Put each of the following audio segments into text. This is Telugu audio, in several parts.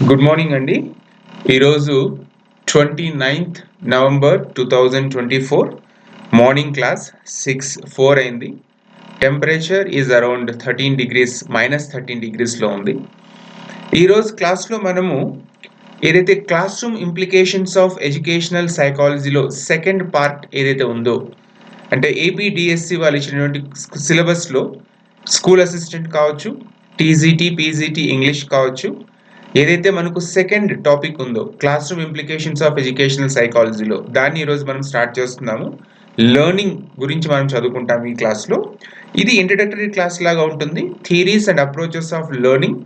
గుడ్ మార్నింగ్ అండి. ఈరోజు 29th నవంబర్ 2024 మార్నింగ్ క్లాస్ 6:04 అయింది. టెంపరేచర్ ఈజ్ అరౌండ్ 13 degrees -13 degreesలో ఉంది. ఈరోజు క్లాస్లో మనము ఏదైతే classroom implications of educational సైకాలజీలో సెకండ్ పార్ట్ ఏదైతే ఉందో, అంటే ఏపీడిఎస్సి వాళ్ళు ఇచ్చినటువంటి సిలబస్లో స్కూల్ అసిస్టెంట్ కావచ్చు, టీజీటీ పీజీటీ ఇంగ్లీష్ కావచ్చు, ఏదైతే మనకు సెకండ్ టాపిక్ ఉందో classroom implications of educational సైకాలజీలో, దాన్ని ఈరోజు మనం స్టార్ట్ చేస్తున్నాము. లెర్నింగ్ గురించి మనం చదువుకుంటాం ఈ క్లాస్లో. ఇది ఇంట్రడక్టరీ క్లాస్ లాగా ఉంటుంది. Theories and approaches of learning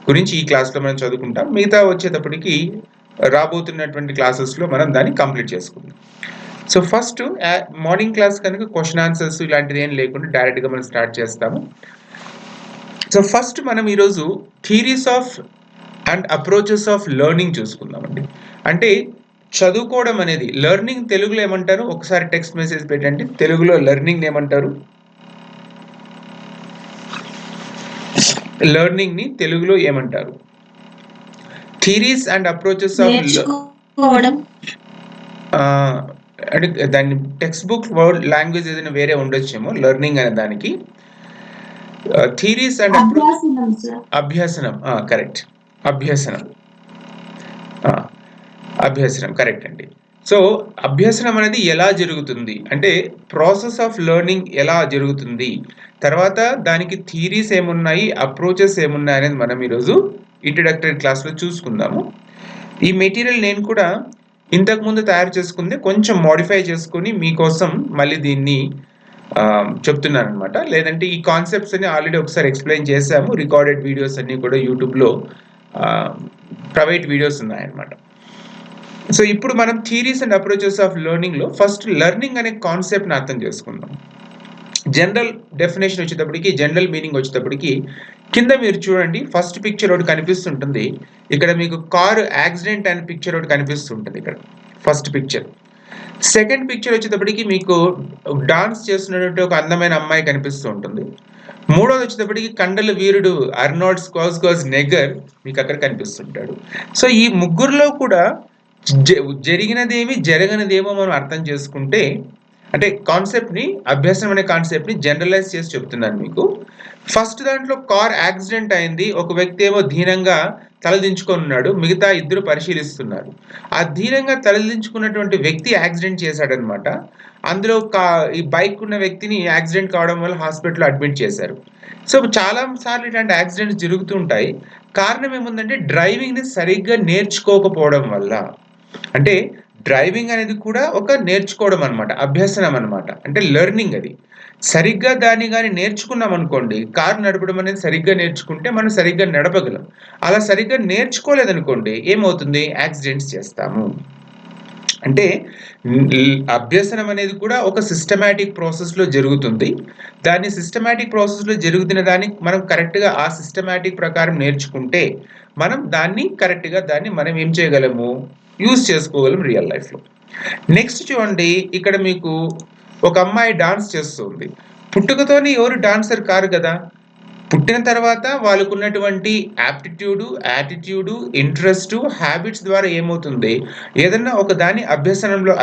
గురించి ఈ క్లాస్లో మనం చదువుకుంటాం. మిగతా వచ్చేటప్పటికి రాబోతున్నటువంటి క్లాసెస్లో మనం దాన్ని కంప్లీట్ చేసుకుందాం. సో ఫస్ట్ మార్నింగ్ క్లాస్ కనుక క్వశ్చన్ ఆన్సర్స్ ఇలాంటిది ఏం లేకుండా డైరెక్ట్గా మనం స్టార్ట్ చేస్తాము. సో ఫస్ట్ మనం ఈరోజు theories of and approaches of learning చూసుకుందామండి. అంటే చదువుకోవడం అనేది లెర్నింగ్ తెలుగులో ఏమంటారు? ఒకసారి టెక్స్ట్ మెసేజ్ పెట్టండి. తెలుగులో లెర్నింగ్ ఏమంటారు? లెర్నింగ్ ని తెలుగులో ఏమంటారు? థియరీస్ అండ్ అప్రోచెస్ ఆఫ్ అంటే దాని టెక్స్ట్ బుక్ వర్డ్ లాంగ్వేజ్ ఏదైనా వేరే ఉండొచ్చేమో లెర్నింగ్ అనే దానికి. థియరీస్ అండ్ అభ్యాసనం కరెక్ట్. అభ్యసనం కరెక్ట్ అండి. సో అభ్యసనం అనేది ఎలా జరుగుతుంది అంటే ప్రాసెస్ ఆఫ్ లెర్నింగ్ ఎలా జరుగుతుంది, తర్వాత దానికి థియరీస్ ఏమున్నాయి, అప్రోచెస్ ఏమున్నాయి అనేది మనం ఈరోజు ఇంట్రడక్టరీ క్లాస్లో చూసుకుందాము. ఈ మెటీరియల్ నేను కూడా ఇంతకుముందు తయారు చేసుకుంది, కొంచెం మోడిఫై చేసుకుని మీకోసం మళ్ళీ దీన్ని చెప్తున్నాను అనమాట. లేదంటే ఈ కాన్సెప్ట్స్ అన్ని ఆల్రెడీ ఒకసారి ఎక్స్ప్లెయిన్ చేశాము. రికార్డెడ్ వీడియోస్ అన్ని కూడా యూట్యూబ్లో ప్రైవేట్ వీడియోస్ ఉన్నాయన్నమాట. సో ఇప్పుడు మనం థియరీస్ అండ్ అప్రోచెస్ ఆఫ్ లెర్నింగ్లో ఫస్ట్ లెర్నింగ్ అనే కాన్సెప్ట్ని అర్థం చేసుకుందాం. జనరల్ డెఫినేషన్ వచ్చేటప్పటికి, జనరల్ మీనింగ్ వచ్చేటప్పటికి కింద మీరు చూడండి, ఫస్ట్ పిక్చర్ ఒకటి కనిపిస్తుంటుంది. ఇక్కడ మీకు కారు యాక్సిడెంట్ అనే పిక్చర్ ఒకటి కనిపిస్తుంటుంది ఇక్కడ ఫస్ట్ పిక్చర్. సెకండ్ పిక్చర్ వచ్చేటప్పటికి మీకు డాన్స్ చేస్తున్నటువంటి ఒక అందమైన అమ్మాయి కనిపిస్తూ ఉంటుంది. మూడోది వచ్చేటప్పటికి కండల వీరుడు అర్నాల్డ్ స్క్వార్జ్నెగ్గర్ మీకు అక్కడ కనిపిస్తుంటాడు. సో ఈ ముగ్గురులో కూడా జరిగినదేమి జరగనిదేమో మనం అర్థం చేసుకుంటే, అంటే కాన్సెప్ట్ని, అభ్యాసం అనే కాన్సెప్ట్ని జనరలైజ్ చేసి చెప్తున్నాను మీకు. ఫస్ట్ దాంట్లో కార్ యాక్సిడెంట్ అయింది, ఒక వ్యక్తి ఏమో ధీనంగా తలదించుకొని ఉన్నాడు, మిగతా ఇద్దరు పరిశీలిస్తున్నారు. ఆ ధీనంగా తలదించుకున్నటువంటి వ్యక్తి యాక్సిడెంట్ చేశాడనమాట. అందులో ఈ బైక్ ఉన్న వ్యక్తిని యాక్సిడెంట్ కావడం వల్ల హాస్పిటల్లో అడ్మిట్ చేశారు. సో చాలా సార్లు ఇలాంటి యాక్సిడెంట్స్ జరుగుతుంటాయి. కారణం ఏముందంటే డ్రైవింగ్ని సరిగ్గా నేర్చుకోకపోవడం వల్ల. అంటే డ్రైవింగ్ అనేది కూడా ఒక నేర్చుకోవడం అనమాట, అభ్యసనం అనమాట. అంటే లెర్నింగ్. అది సరిగ్గా దాన్ని కానీ నేర్చుకున్నాం అనుకోండి, కారు నడపడం అనేది సరిగ్గా నేర్చుకుంటే మనం సరిగ్గా నడపగలం. అలా సరిగ్గా నేర్చుకోలేదనుకోండి ఏమవుతుంది? యాక్సిడెంట్స్ చేస్తాము. అంటే అభ్యసనం అనేది కూడా ఒక సిస్టమాటిక్ ప్రాసెస్లో జరుగుతుంది. దాన్ని సిస్టమాటిక్ ప్రాసెస్లో జరుగుతున్న దాన్ని మనం కరెక్ట్గా ఆ సిస్టమాటిక్ ప్రకారం నేర్చుకుంటే మనం దాన్ని కరెక్ట్గా మనం ఏం చేయగలము? యూజ్ చేసుకోగలం రియల్ లైఫ్లో. నెక్స్ట్ చూడండి, ఇక్కడ మీకు ఒక అమ్మాయి డాన్స్ చేస్తుంది. పుట్టుకతోనే ఎవరు డాన్సర్ కారు కదా. పుట్టిన తర్వాత వాళ్ళకు ఉన్నటువంటి యాప్టిట్యూడు, యాటిట్యూడు, ఇంట్రెస్ట్, హ్యాబిట్స్ ద్వారా ఏమవుతుంది? ఏదన్నా ఒక దాన్ని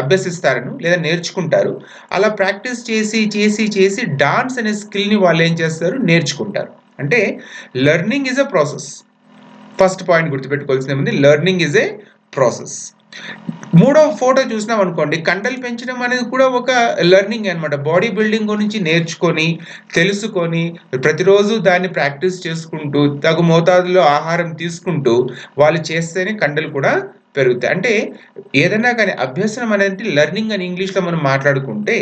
అభ్యసిస్తారను లేదా నేర్చుకుంటారు. అలా ప్రాక్టీస్ చేసి చేసి చేసి డాన్స్ అనే స్కిల్ని వాళ్ళు ఏం చేస్తారు? నేర్చుకుంటారు. అంటే learning is a process. First point గుర్తుపెట్టుకోవాల్సింది ఏముంది? Learning is a process. మూడవ ఫోటో చూసినాం అనుకోండి, కండలు పెంచడం అనేది కూడా ఒక లెర్నింగ్ అనమాట. బాడీ బిల్డింగ్ గురించి నేర్చుకొని, తెలుసుకొని, ప్రతిరోజు దాన్ని ప్రాక్టీస్ చేసుకుంటూ, తగు మోతాదులో ఆహారం తీసుకుంటూ వాళ్ళు చేస్తేనే కండలు కూడా పెరుగుతాయి. అంటే ఏదైనా కానీ అభ్యసనం అనేది లెర్నింగ్ అని ఇంగ్లీష్లో మనం మాట్లాడుకుంటే,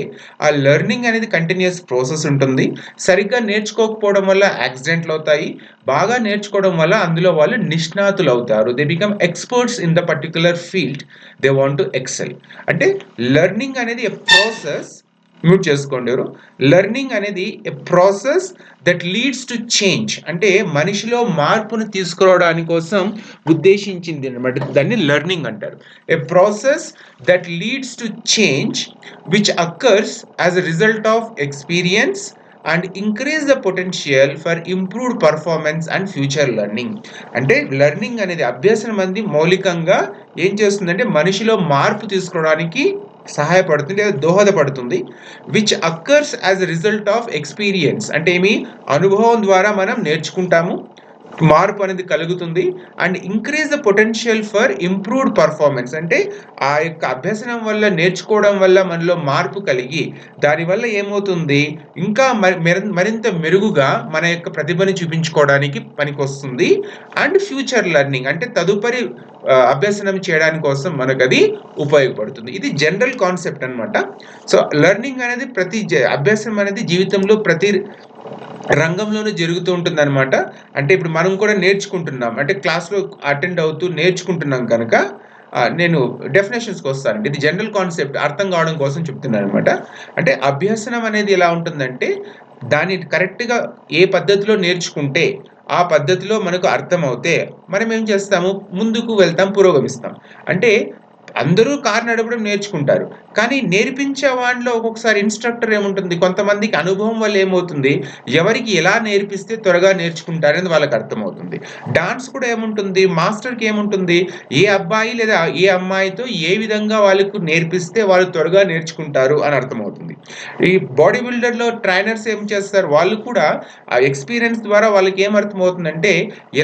ఆ లెర్నింగ్ అనేది కంటిన్యూస్ ప్రాసెస్ ఉంటుంది. సరిగ్గా నేర్చుకోకపోవడం వల్ల యాక్సిడెంట్లు అవుతాయి. బాగా నేర్చుకోవడం వల్ల అందులో వాళ్ళు నిష్ణాతులు అవుతారు. They become experts in the particular field they want to excel. అంటే లెర్నింగ్ అనేది ఎ ప్రాసెస్. మ్యూట్ చేసుకోండి ఎవరు. లెర్నింగ్ అనేది a process that leads to change. అంటే మనిషిలో మార్పును తీసుకురావడానికి కోసం ఉద్దేశించింది అనమాట. దాన్ని లెర్నింగ్ అంటారు. ఎ process that leads to change which occurs as a result of experience, and increase the potential for improved performance and future learning. అంటే లెర్నింగ్ అనేది అభ్యసనం అనేది మౌలికంగా ఏం చేస్తుందంటే మనిషిలో మార్పు తీసుకోవడానికి సహాయపడుతుంది లేదా దోహదపడుతుంది. Which occurs as a result of experience, అంటే ఏమి అనుభవం ద్వారా మనం నేర్చుకుంటాము, మార్పు అనేది కలుగుతుంది. And increase the potential for improved performance, అంటే ఆ యొక్క అభ్యసనం వల్ల నేర్చుకోవడం వల్ల మనలో మార్పు కలిగి దానివల్ల ఏమవుతుంది ఇంకా మరింత మెరుగుగా మన యొక్క ప్రతిభని చూపించుకోవడానికి పనికొస్తుంది. అండ్ ఫ్యూచర్ లెర్నింగ్, అంటే తదుపరి అభ్యసనం చేయడానికి కోసం మనకు అది ఉపయోగపడుతుంది. ఇది జనరల్ కాన్సెప్ట్ అనమాట. సో లెర్నింగ్ అనేది అభ్యాసం అనేది జీవితంలో ప్రతి రంగంలోనూ జరుగుతూ ఉంటుంది అనమాట. అంటే ఇప్పుడు మనం కూడా నేర్చుకుంటున్నాం, అంటే క్లాస్లో అటెండ్ అవుతూ నేర్చుకుంటున్నాం కనుక నేను డెఫినేషన్స్కి వస్తానండి. ఇది జనరల్ కాన్సెప్ట్ అర్థం కావడం కోసం చెప్తున్నాను అనమాట. అంటే అభ్యసనం అనేది ఎలా ఉంటుందంటే దాన్ని కరెక్ట్గా ఏ పద్ధతిలో నేర్చుకుంటే ఆ పద్ధతిలో మనకు అర్థమవుతే మనం ఏం చేస్తాము, ముందుకు వెళ్తాం, పురోగమిస్తాం. అంటే అందరూ కారు నడపడం నేర్చుకుంటారు, కానీ నేర్పించే వాళ్ళలో ఒక్కొక్కసారి ఇన్స్ట్రక్టర్ ఏముంటుంది, కొంతమందికి అనుభవం వల్ల ఏమవుతుంది, ఎవరికి ఎలా నేర్పిస్తే త్వరగా నేర్చుకుంటారని వాళ్ళకి అర్థమవుతుంది. డాన్స్ కూడా ఏముంటుంది, మాస్టర్కి ఏముంటుంది, ఏ అబ్బాయి లేదా ఏ అమ్మాయితో ఏ విధంగా వాళ్ళకు నేర్పిస్తే వాళ్ళు త్వరగా నేర్చుకుంటారు అని అర్థమవుతుంది. ఈ బాడీ బిల్డర్లో ట్రైనర్స్ ఏం చేస్తారు, వాళ్ళు కూడా ఆ ఎక్స్పీరియన్స్ ద్వారా వాళ్ళకి ఏం అర్థమవుతుందంటే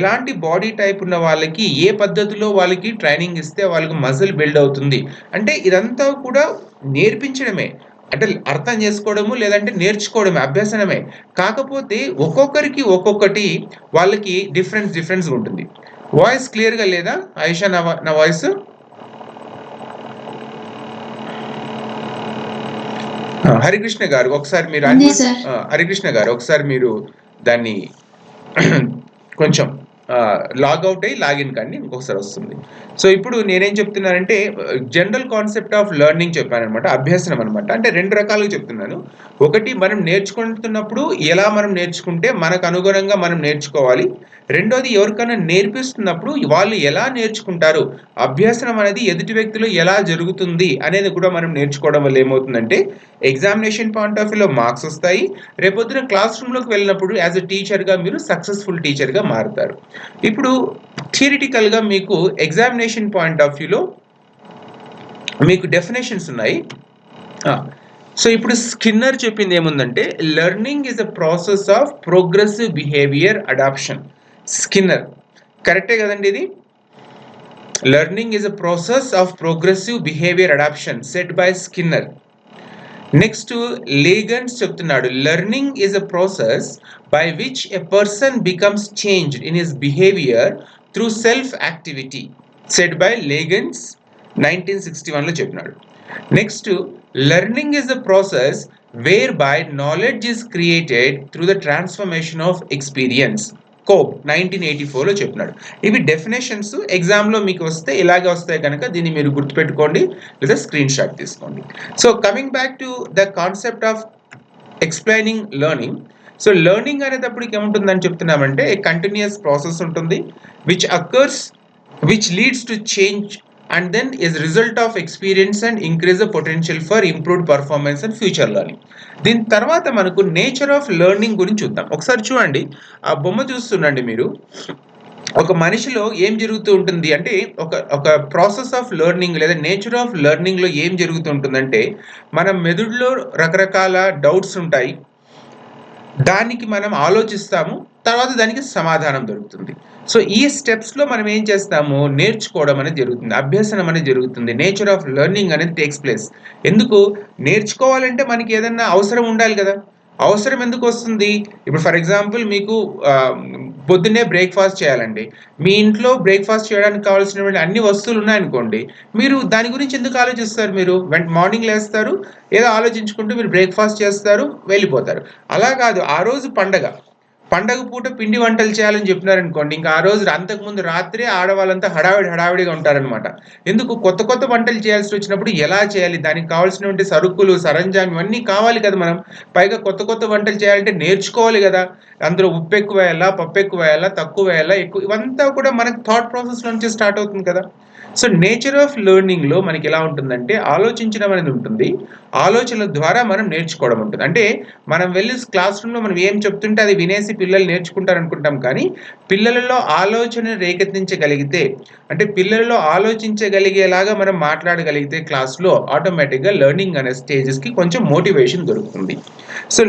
ఎలాంటి బాడీ టైప్ ఉన్న వాళ్ళకి ఏ పద్ధతిలో వాళ్ళకి ట్రైనింగ్ ఇస్తే వాళ్ళకి మజిల్ బిల్డ్ అవుతుంది. అంటే ఇదంతా కూడా నేర్పించడమే, అంటే అర్థం చేసుకోవడము లేదంటే నేర్చుకోవడమే, అభ్యసనమే. కాకపోతే ఒక్కొక్కరికి ఒక్కొక్కటి వాళ్ళకి డిఫరెన్స్ ఉంటుంది. వాయిస్ క్లియర్గా లేదా ఆయిషా? నా వాయిస్ హరికృష్ణ గారు ఒకసారి మీరు హరికృష్ణ గారు ఒకసారి మీరు దాన్ని కొంచెం లాగౌట్ అయ్యి లాగిన్ కానీ ఇంకొకసారి వస్తుంది. సో ఇప్పుడు నేనేం చెప్తున్నానంటే జనరల్ కాన్సెప్ట్ ఆఫ్ లెర్నింగ్ చెప్పాను అనమాట, అభ్యసనం అనమాట. అంటే రెండు రకాలుగా చెప్తున్నాను. ఒకటి, మనం నేర్చుకుంటున్నప్పుడు ఎలా మనం నేర్చుకుంటే మనకు అనుగుణంగా మనం నేర్చుకోవాలి. రెండోది, ఎవరికైనా నేర్పిస్తున్నప్పుడు వాళ్ళు ఎలా నేర్చుకుంటారు, అభ్యసనం అనేది ఎదుటి వ్యక్తులు ఎలా జరుగుతుంది అనేది కూడా మనం నేర్చుకోవడం వల్ల ఏమవుతుందంటే ఎగ్జామినేషన్ పాయింట్ ఆఫ్ వ్యూలో మార్క్స్ వస్తాయి. రేపొద్దున క్లాస్ రూమ్లోకి వెళ్ళినప్పుడు యాజ్ ఎ టీచర్గా మీరు సక్సెస్ఫుల్ టీచర్గా మారుతారు. ఇప్పుడు థియరిటికల్గా మీకు ఎగ్జామినేషన్ పాయింట్ ఆఫ్ వ్యూలో మీకు డెఫినేషన్స్ ఉన్నాయి. సో ఇప్పుడు స్కిన్నర్ చెప్పింది ఏముందంటే learning is a process of progressive behaviour adaptation. Skinner కరెక్టే కదండి ఇది. Learning is a process of progressive behaviour adaptation set by Skinner. Next Legans చెప్తున్నాడు learning is a process by which a person becomes changed in his behaviour through self activity set by Legans 1961లో చెప్పినాడు. Next learning is a process whereby knowledge is created through the transformation of experience, Kolb 1984లో చెప్పినాడు. ఇవి డెఫినేషన్స్ ఎగ్జామ్లో మీకు వస్తే ఇలాగే వస్తాయి కనుక దీన్ని మీరు గుర్తుపెట్టుకోండి లేదా స్క్రీన్ షాట్ తీసుకోండి. So coming back to the concept of explaining learning. So learning అనేటప్పటికి ఏముంటుందని చెప్తున్నామంటే ఏ కంటిన్యూస్ ప్రాసెస్ ఉంటుంది which leads to change and then is result of experience and increase the potential for improved performance and future learning. దీని తర్వాత మనకు నేచర్ ఆఫ్ లెర్నింగ్ గురించి చూద్దాం. ఒకసారి చూడండి, ఆ బొమ్మ చూస్తుండండి మీరు. ఒక మనిషిలో ఏం జరుగుతూ ఉంటుంది అంటే ఒక ప్రాసెస్ ఆఫ్ లెర్నింగ్ లేదా నేచర్ ఆఫ్ లెర్నింగ్లో ఏం జరుగుతూ ఉంటుందంటే మన మెదడులో రకరకాల డౌట్స్ ఉంటాయి, దానికి మనం ఆలోచిస్తాము, తర్వాత దానికి సమాధానం దొరుకుతుంది. సో ఈ స్టెప్స్లో మనం ఏం చేస్తాము, నేర్చుకోవడం అనేది జరుగుతుంది, అభ్యసనం అనేది జరుగుతుంది. నేచర్ ఆఫ్ లెర్నింగ్ అనేది టేక్స్ ప్లేస్. ఎందుకు నేర్చుకోవాలంటే మనకి ఏదన్నా అవసరం ఉండాలి కదా. అవసరం ఎందుకు వస్తుంది, ఇప్పుడు ఫర్ ఎగ్జాంపుల్ మీకు పొద్దున్నే బ్రేక్ఫాస్ట్ చేయాలండి, మీ ఇంట్లో బ్రేక్ఫాస్ట్ చేయడానికి కావాల్సినటువంటి అన్ని వస్తువులు ఉన్నాయనుకోండి, మీరు దాని గురించి ఎందుకు ఆలోచిస్తారు, మీరు మార్నింగ్ లేస్తారు, ఏదో ఆలోచించుకుంటూ మీరు బ్రేక్ఫాస్ట్ చేస్తారు, వెళ్ళిపోతారు. అలా కాదు, ఆ రోజు పండగ పూట పిండి వంటలు చేయాలని చెప్పినారనుకోండి, ఇంకా ఆ రోజు అంతకుముందు రాత్రే ఆడవాళ్ళంతా హడావిడిగా ఉంటారనమాట. ఎందుకు, కొత్త వంటలు చేయాల్సి వచ్చినప్పుడు ఎలా చేయాలి, దానికి కావాల్సినటువంటి సరుకులు సరంజామి ఇవన్నీ కావాలి కదా. మనం పైగా కొత్త వంటలు చేయాలంటే నేర్చుకోవాలి కదా. అందులో ఉప్పు ఎక్కువ వేయాలా, పప్పు ఎక్కువ వేయాలా, తక్కువ వేయాలా, ఎక్కువ, ఇవంతా కూడా మనకు థాట్ ప్రాసెస్ నుంచి స్టార్ట్ అవుతుంది కదా. సో నేచర్ ఆఫ్ లెర్నింగ్లో మనకి ఎలా ఉంటుందంటే ఆలోచించడం అనేది ఉంటుంది, ఆలోచనల ద్వారా మనం నేర్చుకోవడం ఉంటుంది. అంటే మనం వెళ్ళి క్లాస్ రూమ్లో మనం ఏం చెప్తుంటే అది వినేసి పిల్లలు నేర్చుకుంటారు అనుకుంటాం, కానీ పిల్లలలో ఆలోచన రేకెత్తించగలిగితే, అంటే పిల్లలలో ఆలోచించగలిగేలాగా మనం మాట్లాడగలిగితే క్లాస్లో ఆటోమేటిక్గా లెర్నింగ్ అనే స్టేజెస్కి కొంచెం మోటివేషన్ దొరుకుతుంది. సో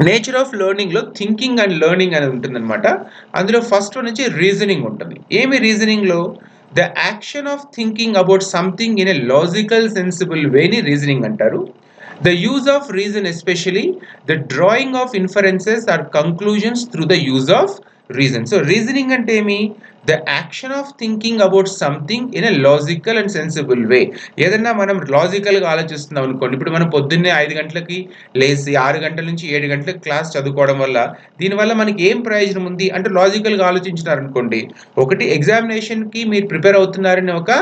నేచర్ ఆఫ్ లెర్నింగ్లో థింకింగ్ అండ్ లెర్నింగ్ అనేది ఉంటుందన్నమాట. అందులో ఫస్ట్ నుంచి రీజనింగ్ ఉంటుంది. ఏమి రీజనింగ్లో the action of thinking about something in a logical sensible వేని రీజనింగ్ అంటారు. The use of reason especially the drawing of inferences or conclusions through the use of reason. So reasoning అంటే ఏమి? The action of thinking about something in a logical and sensible way. ఏదన్నా మనం లాజికల్గా ఆలోచిస్తున్నాం అనుకోండి, ఇప్పుడు మనం పొద్దున్నే 5 గంటలకి లేచి 6 గంటల నుంచి 7 గంటలకు క్లాస్ చదువుకోవడం వల్ల దీనివల్ల మనకి ఏం ప్రయోజనం ఉంది అంటే లాజికల్గా ఆలోచించినారనుకోండి, ఒకటి ఎగ్జామినేషన్కి మీరు ప్రిపేర్ అవుతున్నారని ఒక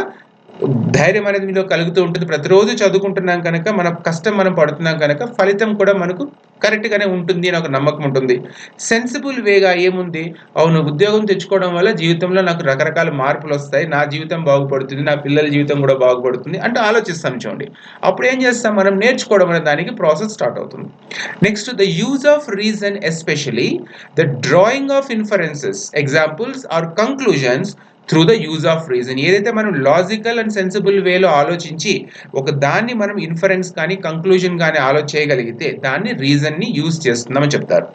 ధైర్యం అనేది మీలో కలుగుతూ ఉంటుంది. ప్రతిరోజు చదువుకుంటున్నాం కనుక మన కష్టం మనం పడుతున్నాం కనుక ఫలితం కూడా మనకు కరెక్ట్గానే ఉంటుంది అని ఒక నమ్మకం ఉంటుంది. సెన్సిబుల్ వేగా ఏముంది, అవును ఉద్యోగం తెచ్చుకోవడం వల్ల జీవితంలో నాకు రకరకాల మార్పులు వస్తాయి, నా జీవితం బాగుపడుతుంది, నా పిల్లల జీవితం కూడా బాగుపడుతుంది అంటూ ఆలోచిస్తాం చూడండి. అప్పుడు ఏం చేస్తాం, మనం నేర్చుకోవడం అనే దానికి ప్రాసెస్ స్టార్ట్ అవుతుంది. Next the use of reason especially the drawing of inferences examples or conclusions through the use of reason. ఏదైతే మనం లాజికల్ అండ్ సెన్సిబుల్ వేలో ఆలోచించి ఒక దాన్ని మనం ఇన్ఫరెన్స్ కానీ కంక్లూజన్ కానీ చేయగలిగితే దాన్ని రీజన్ని యూజ్ చేస్తున్నామని చెప్తారు.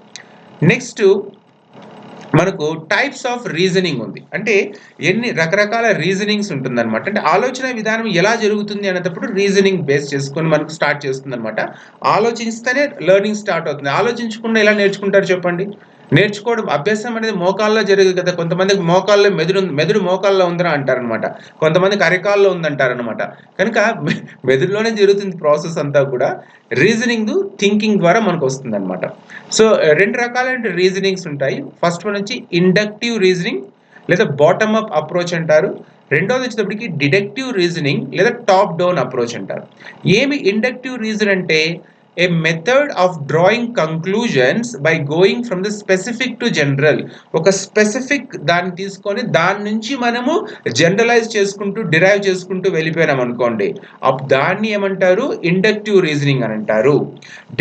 నెక్స్ట్ మనకు టైప్స్ ఆఫ్ రీజనింగ్ ఉంది. అంటే ఎన్ని రకరకాల రీజనింగ్స్ ఉంటుందన్నమాట. అంటే ఆలోచన విధానం ఎలా జరుగుతుంది అనేటప్పుడు రీజనింగ్ బేస్ చేసుకొని మనకు స్టార్ట్ చేస్తుంది అనమాట. ఆలోచిస్తేనే లెర్నింగ్ స్టార్ట్ అవుతుంది. ఆలోచించకుండా ఎలా నేర్చుకుంటారు చెప్పండి? నేర్చుకోవడం అభ్యాసం అనేది మోకాల్లో జరగదు కదా. కొంతమందికి మోకాల్లో మెదడు మోకాల్లో ఉందని అంటారనమాట, కొంతమందికి అరికాల్లో ఉందంటారనమాట. కనుక మెదడులోనే జరుగుతుంది ప్రాసెస్ అంతా కూడా. రీజనింగ్ థింకింగ్ ద్వారా మనకు వస్తుంది అనమాట. సో 2 రకాలైన రీజనింగ్స్ ఉంటాయి. ఫస్ట్ వన్ వచ్చి ఇండక్టివ్ రీజనింగ్ లేదా బాటమ్ అప్ అప్రోచ్ అంటారు. రెండోది వచ్చేటప్పటికి డిడక్టివ్ రీజనింగ్ లేదా టాప్ డౌన్ అప్రోచ్ అంటారు. ఏమి ఇండక్టివ్ రీజన్ అంటే a method of drawing conclusions by going from the specific to general. ఒక స్పెసిఫిక్ దాన్ని తీసుకొని దాని నుంచి మనము జనరలైజ్ చేసుకుంటూ డిరైవ్ చేసుకుంటూ వెళ్ళిపోయినాం అనుకోండి, దాన్ని ఏమంటారు? ఇండక్టివ్ రీజనింగ్ అని అంటారు.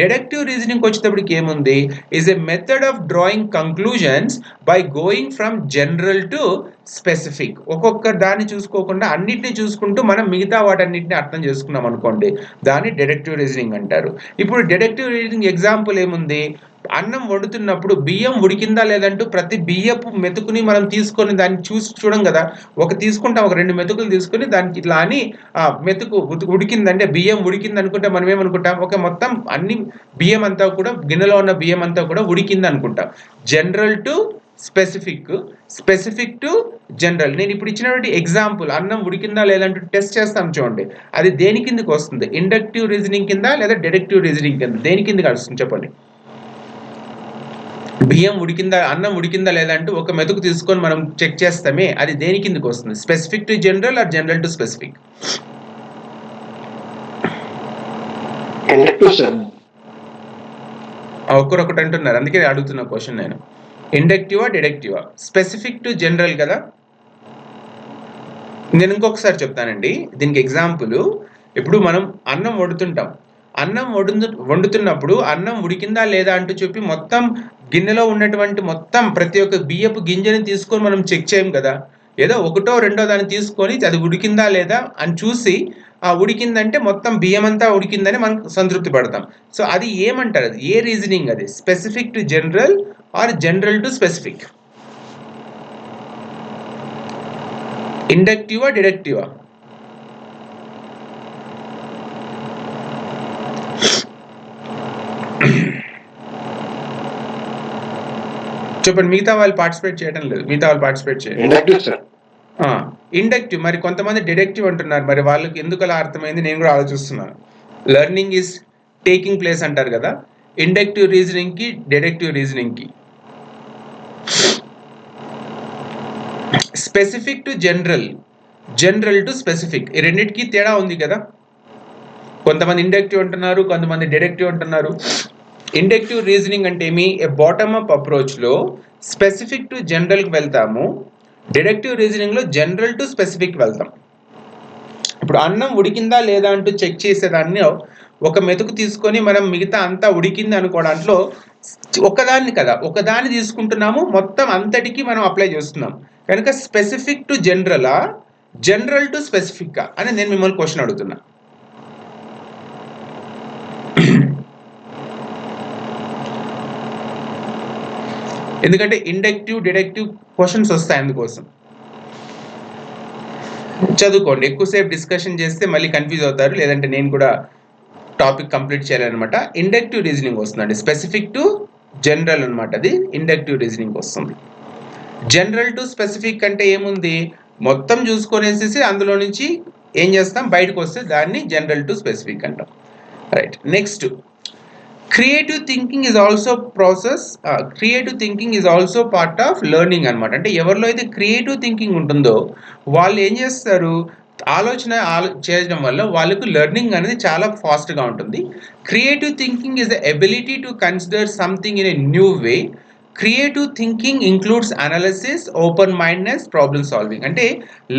డిడక్టివ్ రీజనింగ్ వచ్చేటప్పటికి ఏముంది, is a method of drawing conclusions by going from general to specific. ఒక్కొక్క దాన్ని చూసుకోకుండా అన్నిటిని చూసుకుంటూ మనం మిగతా వాటన్నిటిని అర్థం చేసుకున్నాం అనుకోండి, దాన్ని డిడక్టివ్ రీజనింగ్ అంటారు. ఇప్పుడు డిడక్టివ్ రీజనింగ్ ఎగ్జాంపుల్ ఏముంది, అన్నం వండుతున్నప్పుడు బియ్యం ఉడికిందా లేదంటూ ప్రతి బియ్యపు మెతుకుని మనం తీసుకొని దాన్ని చూడం కదా. తీసుకుంటాం, ఒక 2 మెతుకులు తీసుకొని దానికి ఇట్లా అని మెతుకు ఉడికిందంటే బియ్యం ఉడికింది అనుకుంటే మనం ఏమనుకుంటాం, ఒక మొత్తం అన్ని బియ్యం అంతా కూడా గిన్నెలో ఉన్న బియ్యం అంతా కూడా ఉడికింది అనుకుంటాం. General to specific to general. నేను ఇప్పుడు ఇచ్చినటువంటి ఎగ్జాంపుల్ అన్నం ఉడికిందా లేదంటూ టెస్ట్ చేస్తాం చూడండి, అది దేని కిందకి వస్తుంది? ఇండక్టివ్ రీజనింగ్ కింద లేదా డిడక్టివ్ రీజనింగ్ కింద? దేని కిందకి వస్తుంది చెప్పండి? అన్నం ఉడికిందా లేదంటూ ఒక మెతుకు తీసుకొని మనం చెక్ చేస్తామే, అది దేని కిందకి వస్తుంది? Specific to general or general to specific? ఒక్కరొకటి అంటున్నారు, అందుకే అడుగుతున్న క్వశ్చన్ నేను. ఇండక్టివా డిడక్టివా? స్పెసిఫిక్ టు జనరల్ కదా. నేను ఇంకొకసారి చెప్తానండి దీనికి ఎగ్జాంపుల్. ఇప్పుడు మనం అన్నం వండుతుంటాం, అన్నం వండుతున్నప్పుడు అన్నం ఉడికిందా లేదా అంటూ చెప్పి మొత్తం గిన్నెలో ఉన్నటువంటి మొత్తం ప్రతి ఒక్క బియ్యపు గింజని తీసుకొని మనం చెక్ చేయం కదా. ఏదో ఒకటో రెండో దాన్ని తీసుకొని అది ఉడికిందా లేదా అని చూసి ఉడికిందంటే మొత్తం బియ్యం అంతా ఉడికిందని మనం సంతృప్తి పడతాం. సో అది ఏమంటారు? అది ఏ రీజనింగ్? అది specific to general or general to specific? ఇండక్టివా డిడక్టివా? చెప్పండి. మిగతా వాళ్ళు పార్టిసిపేట్ చేయడం లేదు, మిగతా వాళ్ళు పార్టిసిపేట్ చేయండి. ఇండక్టివ్. మరి కొంతమంది డిడక్టివ్ అంటున్నారు, మరి వాళ్ళకి ఎందుకు అలా అర్థమైంది నేను కూడా ఆలోచిస్తున్నాను. లెర్నింగ్ ఈజ్ టేకింగ్ ప్లేస్ అంటారు కదా, ఇండక్టివ్ రీజనింగ్ కి డిడక్టివ్ రీజనింగ్ కి. Specific to general, general to specific, ఈ రెండింటికి తేడా ఉంది కదా. కొంతమంది ఇండక్టివ్ అంటున్నారు, కొంతమంది డిడక్టివ్ అంటున్నారు. ఇండక్టివ్ రీజనింగ్ అంటే ఏమి? ఏ బాటమ్ అప్ అప్రోచ్లో స్పెసిఫిక్ టు జనరల్కి వెళ్తాము, డిడక్టివ్ రీజనింగ్లో జనరల్ టు స్పెసిఫిక్ వెళ్తాం. ఇప్పుడు అన్నం ఉడికిందా లేదా అంటూ చెక్ చేసేదాన్ని ఒక మెతుకు తీసుకొని మనం మిగతా అంతా ఉడికింది అనుకోవడంలో ఒకదాన్ని తీసుకుంటున్నాము, మొత్తం అంతటికి మనం అప్లై చేస్తున్నాం. కనుక స్పెసిఫిక్ టు జనరలా, జనరల్ టు స్పెసిఫిక్ అని నేను మిమ్మల్ని క్వశ్చన్ అడుగుతున్నా. ఎందుకంటే ఇండక్టివ్ డిడక్టివ్ క్వశ్చన్స్ వస్తాయి, అందుకోసం చదువుకోండి. ఎక్కువసేపు డిస్కషన్ చేస్తే మళ్ళీ కన్ఫ్యూజ్ అవుతారు, లేదంటే నేను కూడా టాపిక్ కంప్లీట్ చేయాలన్నమాట. ఇండక్టివ్ రీజనింగ్ వస్తుందండి, స్పెసిఫిక్ టు జనరల్ అనమాట, అది ఇండక్టివ్ రీజనింగ్ వస్తుంది. జనరల్ టు స్పెసిఫిక్ అంటే ఏముంది, మొత్తం చూసుకొనేసేసి అందులో నుంచి ఏం చేస్తాం బయటకు వస్తే దాన్ని జనరల్ టు స్పెసిఫిక్ అంటాం. Right. Next, creative thinking is also process, creative thinking is also part of learning అనమాట. అంటే ఎవరిలో అయితే క్రియేటివ్ థింకింగ్ ఉంటుందో వాళ్ళు ఏం చేస్తారు, ఆలోచన చేయడం వల్ల వాళ్ళకు లెర్నింగ్ అనేది చాలా ఫాస్ట్గా ఉంటుంది. Creative thinking is the ability to consider something in a new way. Creative thinking includes analysis, open mindness, problem solving. అంటే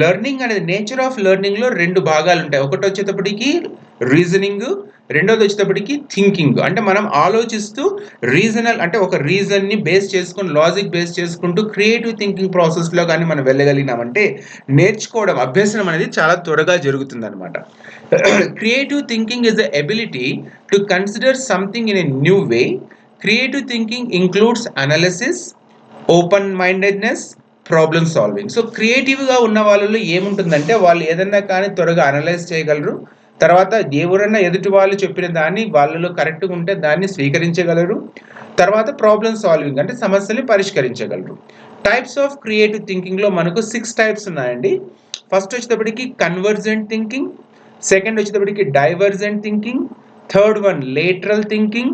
లెర్నింగ్ అనేది, నేచర్ ఆఫ్ లెర్నింగ్లో రెండు భాగాలు ఉంటాయి. ఒకటి వచ్చేటప్పటికి రీజనింగ్, రెండోది వచ్చేటప్పటికి థింకింగ్. అంటే మనం ఆలోచిస్తూ రీజనల్ అంటే ఒక రీజన్ని బేస్ చేసుకుని, లాజిక్ బేస్ చేసుకుంటూ క్రియేటివ్ థింకింగ్ ప్రాసెస్లో కానీ మనం వెళ్ళగలిగినామంటే నేర్చుకోవడం, అభ్యసనం అనేది చాలా త్వరగా జరుగుతుంది అనమాట. Creative thinking is the ability to consider something in a new way. Creative thinking includes analysis, open mindedness, problem solving. So క్రియేటివ్గా ఉన్న వాళ్ళలో ఏముంటుందంటే వాళ్ళు ఏదన్నా కానీ త్వరగా అనలైజ్ చేయగలరు, తర్వాత ఎవరన్నా ఎదుటి వాళ్ళు చెప్పిన దాన్ని వాళ్ళలో కరెక్ట్గా ఉంటే దాన్ని స్వీకరించగలరు, తర్వాత ప్రాబ్లమ్ సాల్వింగ్ అంటే సమస్యల్ని పరిష్కరించగలరు. టైప్స్ ఆఫ్ క్రియేటివ్ థింకింగ్లో మనకు 6 టైప్స్ ఉన్నాయండి. ఫస్ట్ వచ్చేటప్పటికి కన్వర్జెంట్ థింకింగ్, సెకండ్ వచ్చేటప్పటికి divergent thinking, third one lateral thinking,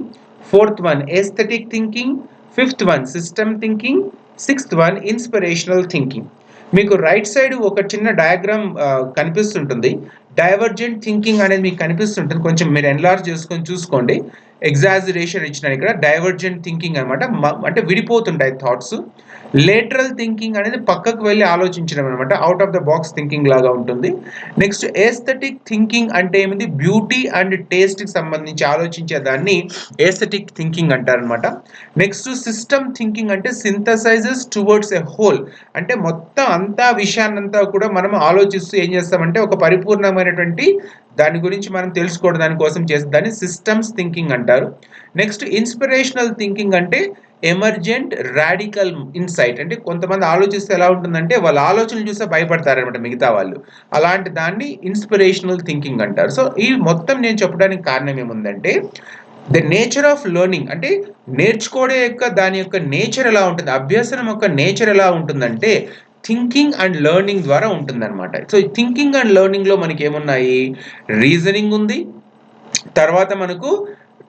fourth one aesthetic thinking, fifth one system thinking, sixth one inspirational thinking. మీకు రైట్ సైడ్ ఒక చిన్న డయాగ్రామ్ కనిపిస్తుంటుంది. డైవర్జెంట్ థింకింగ్ అనేది మీకు కనిపిస్తుంటుంది, కొంచెం మీరు ఎన్లార్జ్ చేసుకొని చూసుకోండి. ఎగ్జాజరేషన్ ఇచ్చిన ఇక్కడ డైవర్జెంట్ థింకింగ్ అనమాట, అంటే విడిపోతుంటాయి థాట్స్. లేటరల్ థింకింగ్ అనేది పక్కకు వెళ్ళి ఆలోచించడం అనమాట, out of the box thinking లాగా ఉంటుంది. నెక్స్ట్ ఏస్థెటిక్ థింకింగ్ అంటే ఏమిటి, బ్యూటీ అండ్ టేస్ట్కి సంబంధించి ఆలోచించే దాన్ని ఏస్థెటిక్ థింకింగ్ అంటారనమాట. నెక్స్ట్ సిస్టమ్ థింకింగ్ అంటే సింథసైజెస్ టువర్డ్స్ ఎ హోల్, అంటే మొత్తం అంతా విషయాన్నంతా కూడా మనం ఆలోచిస్తూ ఏం చేస్తామంటే ఒక పరిపూర్ణమైనటువంటి దాని గురించి మనం తెలుసుకోవడం దానికోసం చేసే దాన్ని సిస్టమ్స్ థింకింగ్ అంటారు. నెక్స్ట్ ఇన్స్పిరేషనల్ థింకింగ్ అంటే ఎమర్జెంట్ రాడికల్ ఇన్సైట్, అంటే కొంతమంది ఆలోచిస్తే ఎలా ఉంటుందంటే వాళ్ళ ఆలోచనలు చూస్తే భయపడతారనమాట మిగతా వాళ్ళు, అలాంటి దాన్ని ఇన్స్పిరేషనల్ థింకింగ్ అంటారు. సో ఈ మొత్తం నేను చెప్పడానికి కారణం ఏముందంటే ద నేచర్ ఆఫ్ లెర్నింగ్, అంటే నేర్చుకోవడం యొక్క దాని యొక్క నేచర్ ఎలా ఉంటుంది, అభ్యసనం యొక్క నేచర్ ఎలా ఉంటుందంటే థింకింగ్ అండ్ లెర్నింగ్ ద్వారా ఉంటుందన్నమాట. సో థింకింగ్ అండ్ లెర్నింగ్లో మనకి ఏమున్నాయి, రీజనింగ్ ఉంది, తర్వాత మనకు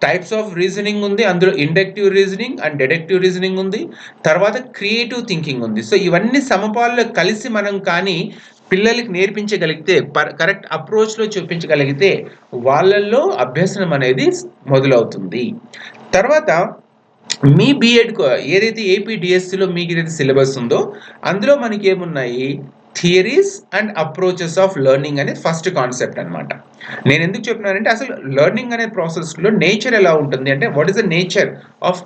టైప్స్ ఆఫ్ రీజనింగ్ ఉంది, అందులో inductive reasoning and deductive reasoning ఉంది, తర్వాత క్రియేటివ్ థింకింగ్ ఉంది. సో ఇవన్నీ సమపాల్లో కలిసి మనం కానీ పిల్లలకి నేర్పించగలిగితే, కరెక్ట్ అప్రోచ్లో చూపించగలిగితే వాళ్ళల్లో అభ్యసనం అనేది మొదలవుతుంది. తర్వాత మీ బీఎడ్ ఏదైతే ఏపీడిఎస్సిలో మీకు ఏదైతే సిలబస్ ఉందో అందులో మనకి ఏమున్నాయి, theories and approaches of learning అనేది ఫస్ట్ కాన్సెప్ట్ అనమాట. నేను ఎందుకు చెప్పినానంటే అసలు లెర్నింగ్ అనే ప్రాసెస్లో నేచర్ ఎలా ఉంటుంది అంటే what is the nature of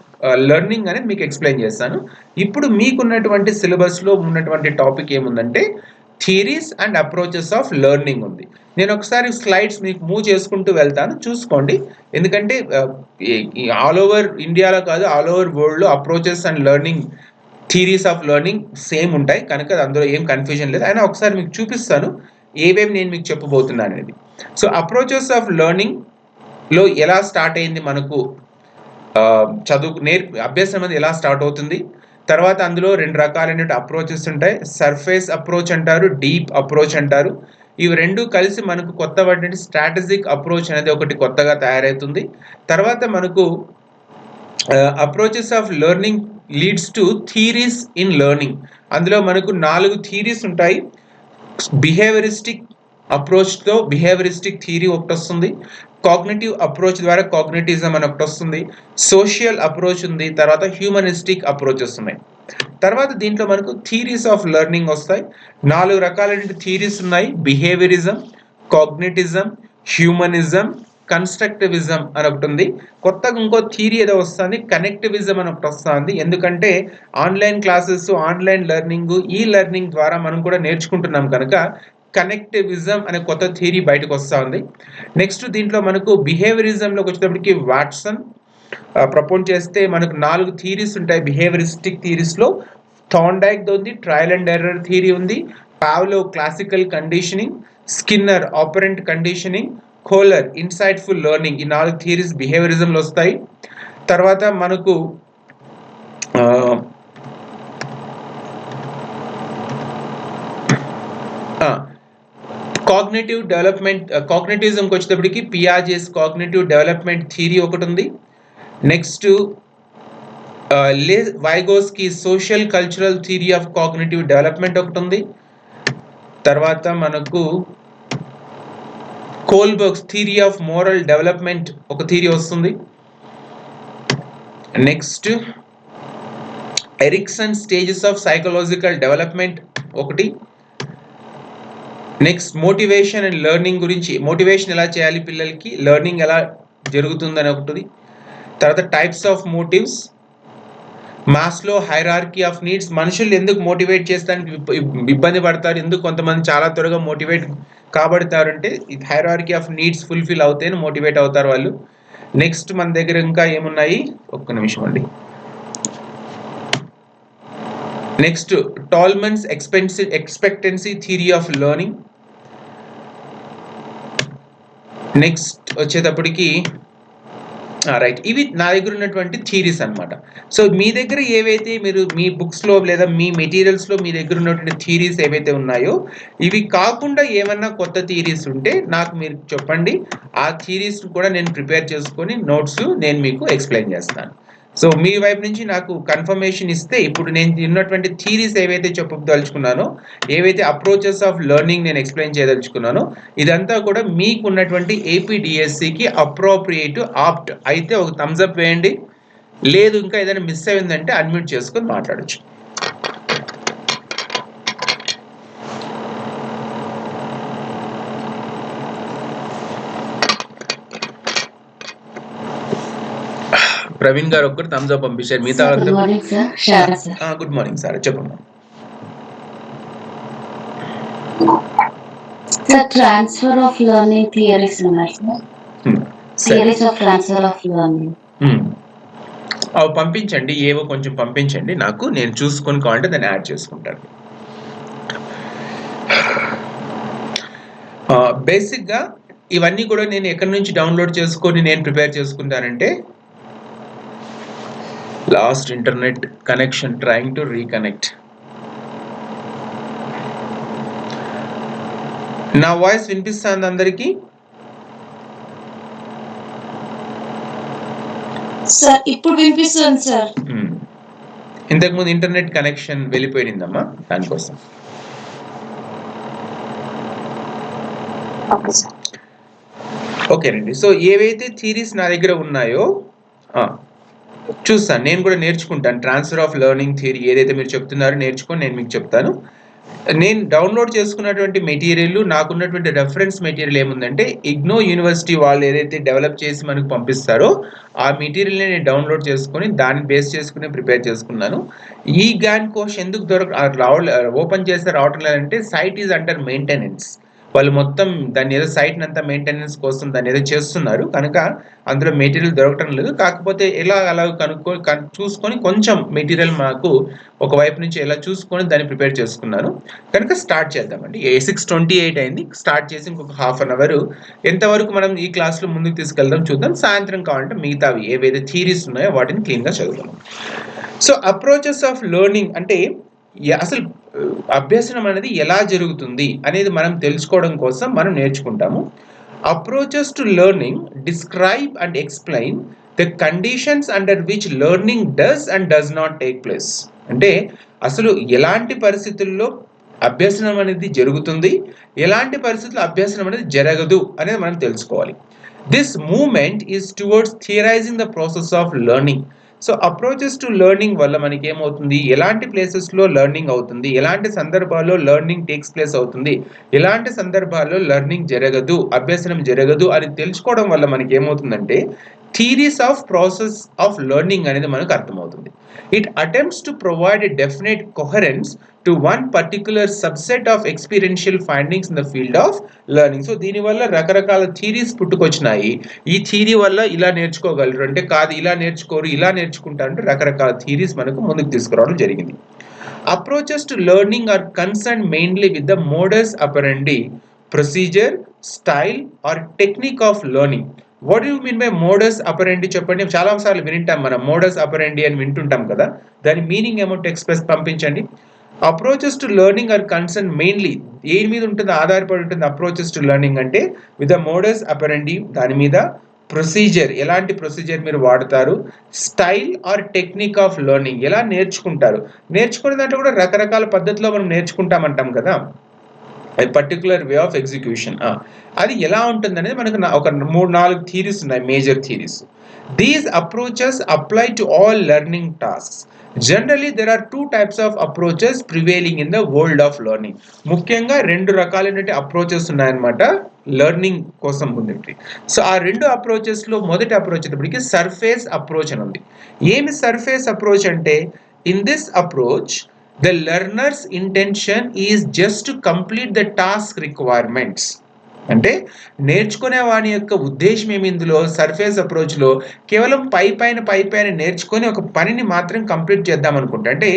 learning అనేది మీకు ఎక్స్ప్లెయిన్ చేస్తాను. ఇప్పుడు మీకున్నటువంటి సిలబస్లో ఉన్నటువంటి టాపిక్ ఏముందంటే theories and approaches of learning ఉంది. నేను ఒకసారి స్లైడ్స్ మీకు మూవ్ చేసుకుంటూ వెళ్తాను, చూసుకోండి. ఎందుకంటే ఆల్ ఓవర్ ఇండియాలో కాదు, ఆల్ ఓవర్ వరల్డ్లో approaches and learning, theories of learning same ఉంటాయి కనుక అందులో ఏం కన్ఫ్యూజన్ లేదు. అయినా ఒకసారి మీకు చూపిస్తాను ఏవేమి నేను మీకు చెప్పబోతున్నాను అనేది. సో అప్రోచెస్ ఆఫ్ లెర్నింగ్లో ఎలా స్టార్ట్ అయింది మనకు అభ్యాసం అనేది ఎలా స్టార్ట్ అవుతుంది, తర్వాత అందులో 2 రకాలైన అప్రోచెస్ ఉంటాయి. సర్ఫేస్ అప్రోచ్ అంటారు, డీప్ అప్రోచ్ అంటారు. ఇవి రెండు కలిసి మనకు కొత్త స్ట్రాటజిక్ అప్రోచ్ అనేది ఒకటి కొత్తగా తయారవుతుంది. తర్వాత మనకు approaches of learning leads to theories in learning. అందులో మనకు 4 థియరీస్ ఉంటాయి. బిహేవియరిస్టిక్ అప్రోచ్తో బిహేవియరిస్టిక్ థియరీ ఒకటి వస్తుంది, కాగ్నిటివ్ అప్రోచ్ ద్వారా కాగ్నిటిజం అని ఒకటి వస్తుంది, సోషల్ అప్రోచ్ ఉంది, తర్వాత హ్యూమనిస్టిక్ అప్రోచెస్ ఉన్నాయి. తర్వాత దీంట్లో మనకు థియరీస్ ఆఫ్ లెర్నింగ్ వస్తాయి. 4 రకాలైన థియరీస్ ఉన్నాయి. బిహేవియరిజం, కాగ్నిటిజం, హ్యూమనిజం, కన్స్ట్రక్టివిజం అని ఒకటి ఉంది. కొత్తగా ఇంకో థియరీ ఏదో వస్తుంది, కనెక్టివిజం అని ఒకటి వస్తుంది. ఎందుకంటే ఆన్లైన్ క్లాసెస్, ఆన్లైన్ లెర్నింగ్, ఈ లెర్నింగ్ ద్వారా మనం కూడా నేర్చుకుంటున్నాం కనుక కనెక్టివిజం అనే కొత్త థియరీ బయటకు వస్తూ ఉంది. నెక్స్ట్ దీంట్లో మనకు బిహేవియరిజంలోకి వచ్చేటప్పటికి వాట్సన్ ప్రపోజ్ చేస్తే మనకు 4 థియరీస్ ఉంటాయి బిహేవియరిస్టిక్ థియరీస్లో. థార్న్డైక్ ఉంది, ట్రయల్ అండ్ ఎర్రర్ థియరీ ఉంది, Pavlo classical conditioning, Skinner operant conditioning, colour insightful learning, ఈ 4 థియరీస్ బిహేవియరిజంలో వస్తాయి. తర్వాత మనకు కాగ్నిటివ్ డెవలప్మెంట్, కాగ్నిటిజంకి వచ్చేటప్పటికి పియాజెస్ కాగ్నిటివ్ డెవలప్మెంట్ థియరీ ఒకటి ఉంది. Next Vygotsky social cultural theory of cognitive development ఒకటి ఉంది. తర్వాత మనకు Kohlberg's theory of moral development ఒక థియరీ వస్తుంది. Next Erikson stages of psychological development ఒకటి. నెక్స్ట్ మోటివేషన్ అండ్ లెర్నింగ్ గురించి, మోటివేషన్ ఎలా చేయాలి పిల్లలకి, లెర్నింగ్ ఎలా జరుగుతుందని ఒకటి. తర్వాత types of motives, Maslow hierarchy of needs, మనుషులు ఎందుకు మోటివేట్ చేస్తానికి ఇబ్బంది పడతారు, ఎందుకు కొంతమంది చాలా త్వరగా మోటివేట్ కాబడతారు అంటే హైరార్కీ ఆఫ్ నీడ్స్ ఫుల్ఫిల్ అవుతేనే మోటివేట్ అవుతారు వాళ్ళు. నెక్స్ట్ మన దగ్గర ఇంకా ఏమున్నాయి, ఒక్క నిమిషం అండి. Next Tolman's expectancy theory of learning. Next వచ్చేటప్పటికి రైట్, ఇవి నా దగ్గర ఉన్నటువంటి థియరీస్ అనమాట. సో మీ దగ్గర ఏవైతే మీరు మీ బుక్స్లో లేదా మీ మెటీరియల్స్లో మీ దగ్గర ఉన్నటువంటి థియరీస్ ఏవైతే ఉన్నాయో, ఇవి కాకుండా ఏమన్నా కొత్త థియరీస్ ఉంటే నాకు మీరు చెప్పండి. ఆ థియరీస్ కూడా నేను ప్రిపేర్ చేసుకొని నోట్స్ నేను మీకు ఎక్స్ప్లెయిన్ చేస్తాను. సో మీ వైపు నుంచి నాకు కన్ఫర్మేషన్ ఇస్తే ఇప్పుడు నేను ఉన్నటువంటి థియరీస్ ఏవైతే చెప్పదలుచుకున్నానో, ఏవైతే అప్రోచెస్ ఆఫ్ లెర్నింగ్ నేను ఎక్స్ప్లెయిన్ చేయదలుచుకున్నానో, ఇదంతా కూడా మీకు ఉన్నటువంటి ఏపీడిఎస్సికి అప్రోప్రియేట్ ఆప్ట్ అయితే ఒక థమ్స్ అప్ వేయండి. లేదు ఇంకా ఏదైనా మిస్ అయిందంటే అన్మ్యూట్ చేసుకొని మాట్లాడచ్చు. ప్రవీణ్ గారు ఒక్కరు థమ్స్ అప్ పంపించారు. మిగతా గుడ్ మార్నింగ్ సార్, చెప్పమ్మా. ట్రాన్స్ఫర్ ఆఫ్ లెర్నింగ్ థియరీస్ ఉన్నాయి. Theories of transfer of learning అవి పంపించండి, ఏవో కొంచెం పంపించండి నాకు, నేను చూసుకొని కావాలంటే దాన్ని యాడ్ చేసుకుంటాను. బేసిక్గా ఇవన్నీ కూడా నేను ఎక్కడి నుంచి డౌన్లోడ్ చేసుకొని నేను ప్రిపేర్ చేసుకుంటానంటే, last internet connection trying to reconnect. నా వాయిస్ వినిపిస్తుంది అందరికీ? సార్ ఇప్పుడు వినిపిస్తుంది సార్. ఇంతకుముందు ఇంటర్నెట్ కనెక్షన్ వెళ్ళిపోయిందమ్మా, దానికోసం. ఓకేనండి. సో ఏవైతే థియరీస్ నా దగ్గర ఉన్నాయో చూస్తాను, నేను కూడా నేర్చుకుంటాను. ట్రాన్స్ఫర్ ఆఫ్ లెర్నింగ్ థియరీ ఏదైతే మీరు చెప్తున్నారో నేర్చుకొని నేను మీకు చెప్తాను. నేను డౌన్లోడ్ చేసుకున్నటువంటి మెటీరియల్, నాకున్నటువంటి రెఫరెన్స్ మెటీరియల్ ఏముందంటే, ఇగ్నో యూనివర్సిటీ వాళ్ళు ఏదైతే డెవలప్ చేసి మనకు పంపిస్తారో ఆ మెటీరియల్ని నేను డౌన్లోడ్ చేసుకొని దాన్ని బేస్ చేసుకుని ప్రిపేర్ చేసుకున్నాను. ఈ గ్యాన్ కోర్స్ ఎందుకు ఓపెన్ చేస్తే రావటం లేదంటే, సైట్ ఈజ్ అండర్ మెయింటెనెన్స్. వాళ్ళు మొత్తం దాన్ని ఏదో సైట్ని అంతా మెయింటెనెన్స్ కోసం దాన్ని ఏదో చేస్తున్నారు కనుక అందులో మెటీరియల్ దొరకటం లేదు. కాకపోతే ఎలా అలా చూసుకొని కొంచెం మెటీరియల్ మాకు ఒకవైపు నుంచి ఎలా చూసుకొని దాన్ని ప్రిపేర్ చేసుకున్నాను కనుక స్టార్ట్ చేద్దామండి. 6:28 అయింది, స్టార్ట్ చేసి ఇంకొక హాఫ్ అన్ అవర్ ఎంతవరకు మనం ఈ క్లాస్లో ముందుకు తీసుకెళ్దాం చూద్దాం. సాయంత్రం కావాలంటే మిగతావి ఏవైతే థియరీస్ ఉన్నాయో వాటిని క్లీన్గా చదువుతాం. సో అప్రోచెస్ ఆఫ్ లెర్నింగ్ అంటే అసలు అభ్యసనం అనేది ఎలా జరుగుతుంది అనేది మనం తెలుసుకోవడం కోసం మనం నేర్చుకుంటాము. Approaches to learning describe and explain the conditions under which learning does and does not take place. అంటే అసలు ఎలాంటి పరిస్థితుల్లో అభ్యసనం అనేది జరుగుతుంది, ఎలాంటి పరిస్థితుల్లో అభ్యసనం అనేది జరగదు అనేది మనం తెలుసుకోవాలి. This movement is towards theorising the process of learning. So approaches to learning వల్ల మనకి ఏమవుతుంది, ఎలాంటి ప్లేసెస్లో లెర్నింగ్ అవుతుంది, ఎలాంటి సందర్భాల్లో లెర్నింగ్ టేక్స్ ప్లేస్ అవుతుంది, ఎలాంటి సందర్భాల్లో లెర్నింగ్ జరగదు, అభ్యసనం జరగదు అని తెలుసుకోవడం వల్ల మనకి ఏమవుతుందంటే theories of process of learning అనేది మనకు అర్థమవుతుంది. It attempts to provide a definite coherence to one particular subset of experiential findings in the field of learning. So దీనివల్ల రకరకాల థీరీస్ పుట్టుకొచ్చినాయి. ఈ థీరీ వల్ల ఇలా నేర్చుకోగలరు అంటే కాదు, ఇలా నేర్చుకోరు, ఇలా నేర్చుకుంటారు అంటే రకరకాల థీరీస్ మనకు ముందుకు తీసుకురావడం జరిగింది. Approaches to learning are concerned mainly with the modus operandi, procedure, style or technique of learning. What you mean by modus operandi చెప్పండి. చాలా సార్లు వింటాం మనం మోడస్ అపరెండి అని వింటుంటాం కదా, దాని మీనింగ్ ఏమో టెక్స్ట్ ప్లస్ పంపించండి. Approaches to learning are concerned mainly ఏది మీద ఉంటుంది, ఆధారపడి ఉంటుంది అప్రోచెస్ టు లెర్నింగ్ అంటే విత్ ద మోడస్ అపరెండి దాని మీద, ప్రొసీజర్ ఎలాంటి ప్రొసీజర్ మీరు వాడతారు, style or technique of learning ఎలా నేర్చుకుంటారు. నేర్చుకునే దాంట్లో కూడా రకరకాల పద్ధతిలో మనం నేర్చుకుంటామంటాం కదా, పర్టికులర్ వే ఆఫ్ ఎగ్జిక్యూషన్, అది ఎలా ఉంటుంది అనేది మనకు ఒక 3-4 థీరీస్ ఉన్నాయి, major theories. These approaches apply to all learning tasks. Generally there are 2 types of approaches prevailing in the world of learning. ముఖ్యంగా 2 రకాలైన అప్రోచెస్ ఉన్నాయన్నమాట లెర్నింగ్ కోసం ఉన్నట్టు. సో ఆ 2 అప్రోచెస్లో మొదటి అప్రోచ్ వచ్చేటప్పటికి సర్ఫేస్ అప్రోచ్ అని ఉంది. ఏమి సర్ఫేస్ అప్రోచ్ అంటే, in this approach the learner's intention is just to complete the task requirements. అంటే నేర్చుకునే వాని యొక్క ఉద్దేశం ఏమి ఇందులో సర్ఫేస్ అప్రోచ్లో కేవలం పైపైన నేర్చుకొని ఒక పనిని మాత్రం కంప్లీట్ చేద్దాం అనుకుంటా. అంటే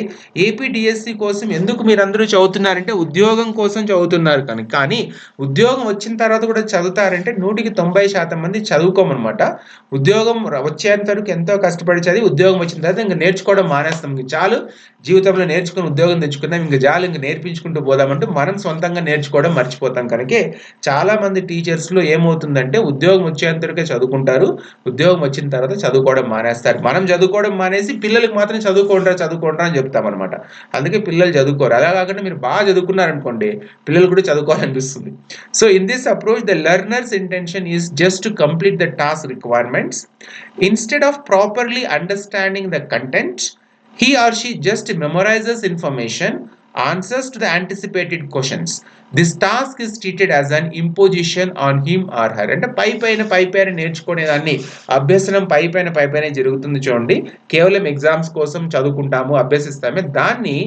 ఏపీడిఎస్సి కోసం ఎందుకు మీరు అందరూ చదువుతున్నారంటే ఉద్యోగం కోసం చదువుతున్నారు కానీ ఉద్యోగం వచ్చిన తర్వాత కూడా చదువుతారంటే 100% మంది చదువుకోమన్నమాట. ఉద్యోగం వచ్చేంత వరకు ఎంతో కష్టపడి చదివి ఉద్యోగం వచ్చిన తర్వాత ఇంకా నేర్చుకోవడం మానేస్తాం, ఇంక చాలు జీవితంలో నేర్చుకుని ఉద్యోగం తెచ్చుకుందాం, ఇంకా చాలు ఇంక నేర్పించుకుంటూ పోదామంటూ మనం సొంతంగా నేర్చుకోవడం మర్చిపోతాం. కనుక చాలా మంది టీచర్స్లో ఏమవుతుందంటే ఉద్యోగం వచ్చేంతవరకే చదువుకుంటారు, ఉద్యోగం వచ్చిన తర్వాత చదువుకోవడం మానేస్తారు. మనం చదువుకోవడం మానేసి పిల్లలకు మాత్రం చదువుకోండి అని చెప్తామన్నమాట. అందుకే పిల్లలు చదువుకోరు. అలా కాకుండా మీరు బాగా చదువుకున్నారనుకోండి, పిల్లలు కూడా చదువుకోవాలనిపిస్తుంది. So in this approach the learner's intention is just to complete the task requirements instead of properly understanding the content. He or she just memorizes information, answers to the anticipated questions. This task is treated as an imposition on him or her. అంటే పైపైన నేర్చుకునేదాన్ని అభ్యసనం పైపైన జరుగుతుంది చూడండి. కేవలం ఎగ్జామ్స్ కోసం చదువుకుంటాము, అభ్యసిస్తామే, దాన్ని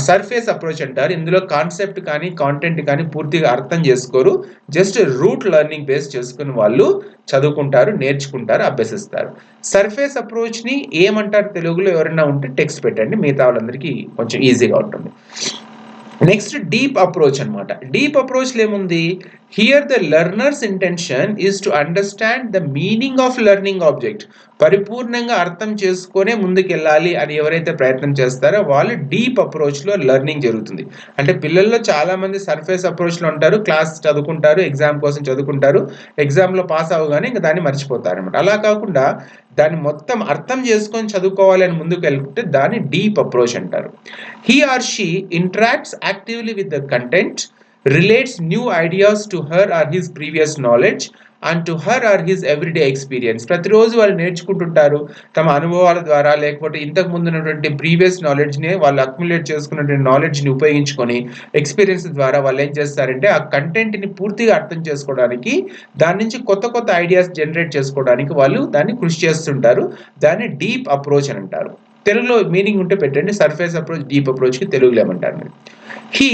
సర్ఫేస్ అప్రోచ్ అంటారు. ఇందులో కాన్సెప్ట్ కానీ కాంటెంట్ కానీ పూర్తిగా అర్థం చేసుకోరు, జస్ట్ రూట్ లెర్నింగ్ బేస్ చేసుకుని వాళ్ళు చదువుకుంటారు, నేర్చుకుంటారు, అభ్యసిస్తారు. సర్ఫేస్ అప్రోచ్ని ఏమంటారు తెలుగులో ఎవరైనా ఉంటే టెక్స్ట్ పెట్టండి, మిగతా వాళ్ళందరికీ కొంచెం ఈజీగా ఉంటుంది. నెక్స్ట్ డీప్ అప్రోచ్ అనమాట. డీప్ అప్రోచ్లో ఏముంది, here the learner's intention is to understand the meaning of learning object. పరిపూర్ణంగా అర్థం చేసుకునే ముందుకు వెళ్ళాలి అని ఎవరైతే ప్రయత్నం చేస్తారో వాళ్ళు డీప్ అప్రోచ్లో లెర్నింగ్ జరుగుతుంది. అంటే పిల్లల్లో చాలా మంది సర్ఫేస్ అప్రోచ్లో ఉంటారు, క్లాస్ చదువుకుంటారు, ఎగ్జామ్ కోసం చదువుకుంటారు, ఎగ్జామ్లో పాస్ అవ్వగానే ఇంకా దాన్ని మర్చిపోతారు అనమాట. అలా కాకుండా దాన్ని మొత్తం అర్థం చేసుకొని చదువుకోవాలి అని ముందుకు వెళ్తే దాన్ని డీప్ అప్రోచ్ అంటారు. He or she interacts actively with the content, relates new ideas to her or his previous knowledge and to her or his everyday experience. ప్రతిరోజు వాళ్ళు నేర్చుకుంటుంటారు తమ అనుభవాల ద్వారా, లేకపోతే ఇంతకు ముందు ఉన్నటువంటి ప్రీవియస్ నాలెడ్జ్ని వాళ్ళు అక్యుములేట్ చేసుకున్నటువంటి నాలెడ్జ్ని ఉపయోగించుకొని ఎక్స్పీరియన్స్ ద్వారా వాళ్ళు ఏం చేస్తారంటే ఆ కంటెంట్ని పూర్తిగా అర్థం చేసుకోవడానికి, దాని నుంచి కొత్త ఐడియాస్ జనరేట్ చేసుకోవడానికి వాళ్ళు దాన్ని కృషి చేస్తుంటారు. దాన్ని డీప్ అప్రోచ్ అని అంటారు. తెలుగులో మీనింగ్ ఉంటే పెట్టండి, సర్ఫేస్ అప్రోచ్ డీప్ అప్రోచ్కి తెలుగులో ఏమంటారు. He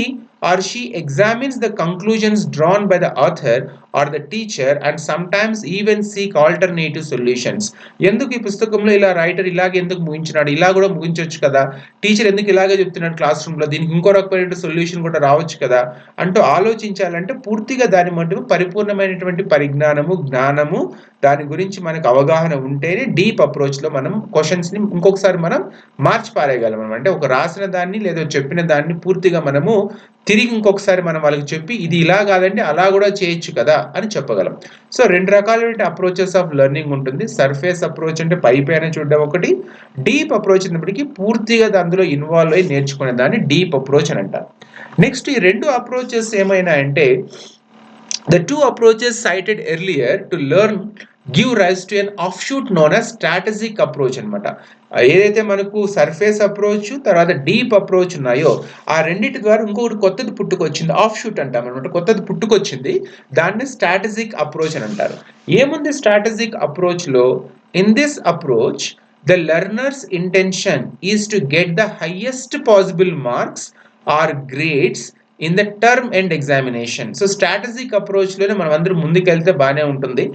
or she examines the conclusions drawn by the author or the teacher and sometimes even seek alternative solutions. ఎందుకు ఈ పుస్తకంలో ఇలా రైటర్ ఇలాగే ఎందుకు ముగించినాడు, ఇలా కూడా ముగించవచ్చు కదా, టీచర్ ఎందుకు ఇలాగే చెప్తున్నాడు క్లాస్ రూమ్లో, దీనికి ఇంకో రకమైన సొల్యూషన్ కూడా రావచ్చు కదా అంటూ ఆలోచించాలంటే పూర్తిగా దాని మటుకు పరిపూర్ణమైనటువంటి పరిజ్ఞానము, జ్ఞానము, దాని గురించి మనకు అవగాహన ఉంటేనే డీప్ అప్రోచ్లో మనం క్వశ్చన్స్ని ఇంకొకసారి మనం మార్చి పారేయగలం. అంటే ఒక రాసిన దాన్ని లేదా చెప్పిన దాన్ని పూర్తిగా మనము తిరిగి ఇంకొకసారి మనం వాళ్ళకి చెప్పి ఇది ఇలా కాదండి అలా కూడా చేయొచ్చు కదా అని చెప్పగలం. సో 2 రకాలైన అప్రోచెస్ ఆఫ్ లెర్నింగ్ ఉంటుంది. సర్ఫేస్ అప్రోచ్ అంటే పైపైన చూడడం ఒకటి, డీప్ అప్రోచ్ అన్నప్పటికీ పూర్తిగా అందులో ఇన్వాల్వ్ అయ్యి నేర్చుకునే దాన్ని డీప్ అప్రోచ్ అని అంటారు. నెక్స్ట్ ఈ 2 అప్రోచెస్ ఏమైనా అంటే the 2 approaches cited earlier to learn give rise to an offshoot known as strategic approach అనమాట. ఏదైతే మనకు సర్ఫేస్ అప్రోచ్ తర్వాత డీప్ అప్రోచ్ ఉన్నాయో ఆ రెండింటి ద్వారా ఇంకొకటి కొత్తది పుట్టుకొచ్చింది, ఆఫ్షూట్ అంటాం అనమాట. కొత్తది పుట్టుకొచ్చింది, దాన్ని స్ట్రాటజిక్ అప్రోచ్ అని అంటారు. ఏముంది స్ట్రాటజిక్ అప్రోచ్లో? In this approach the learner's intention is to get the highest possible marks or grades in the term end examination. So strategic అప్రోచ్లోనే మనం అందరూ ముందుకెళ్తే బాగానే ఉంటుంది.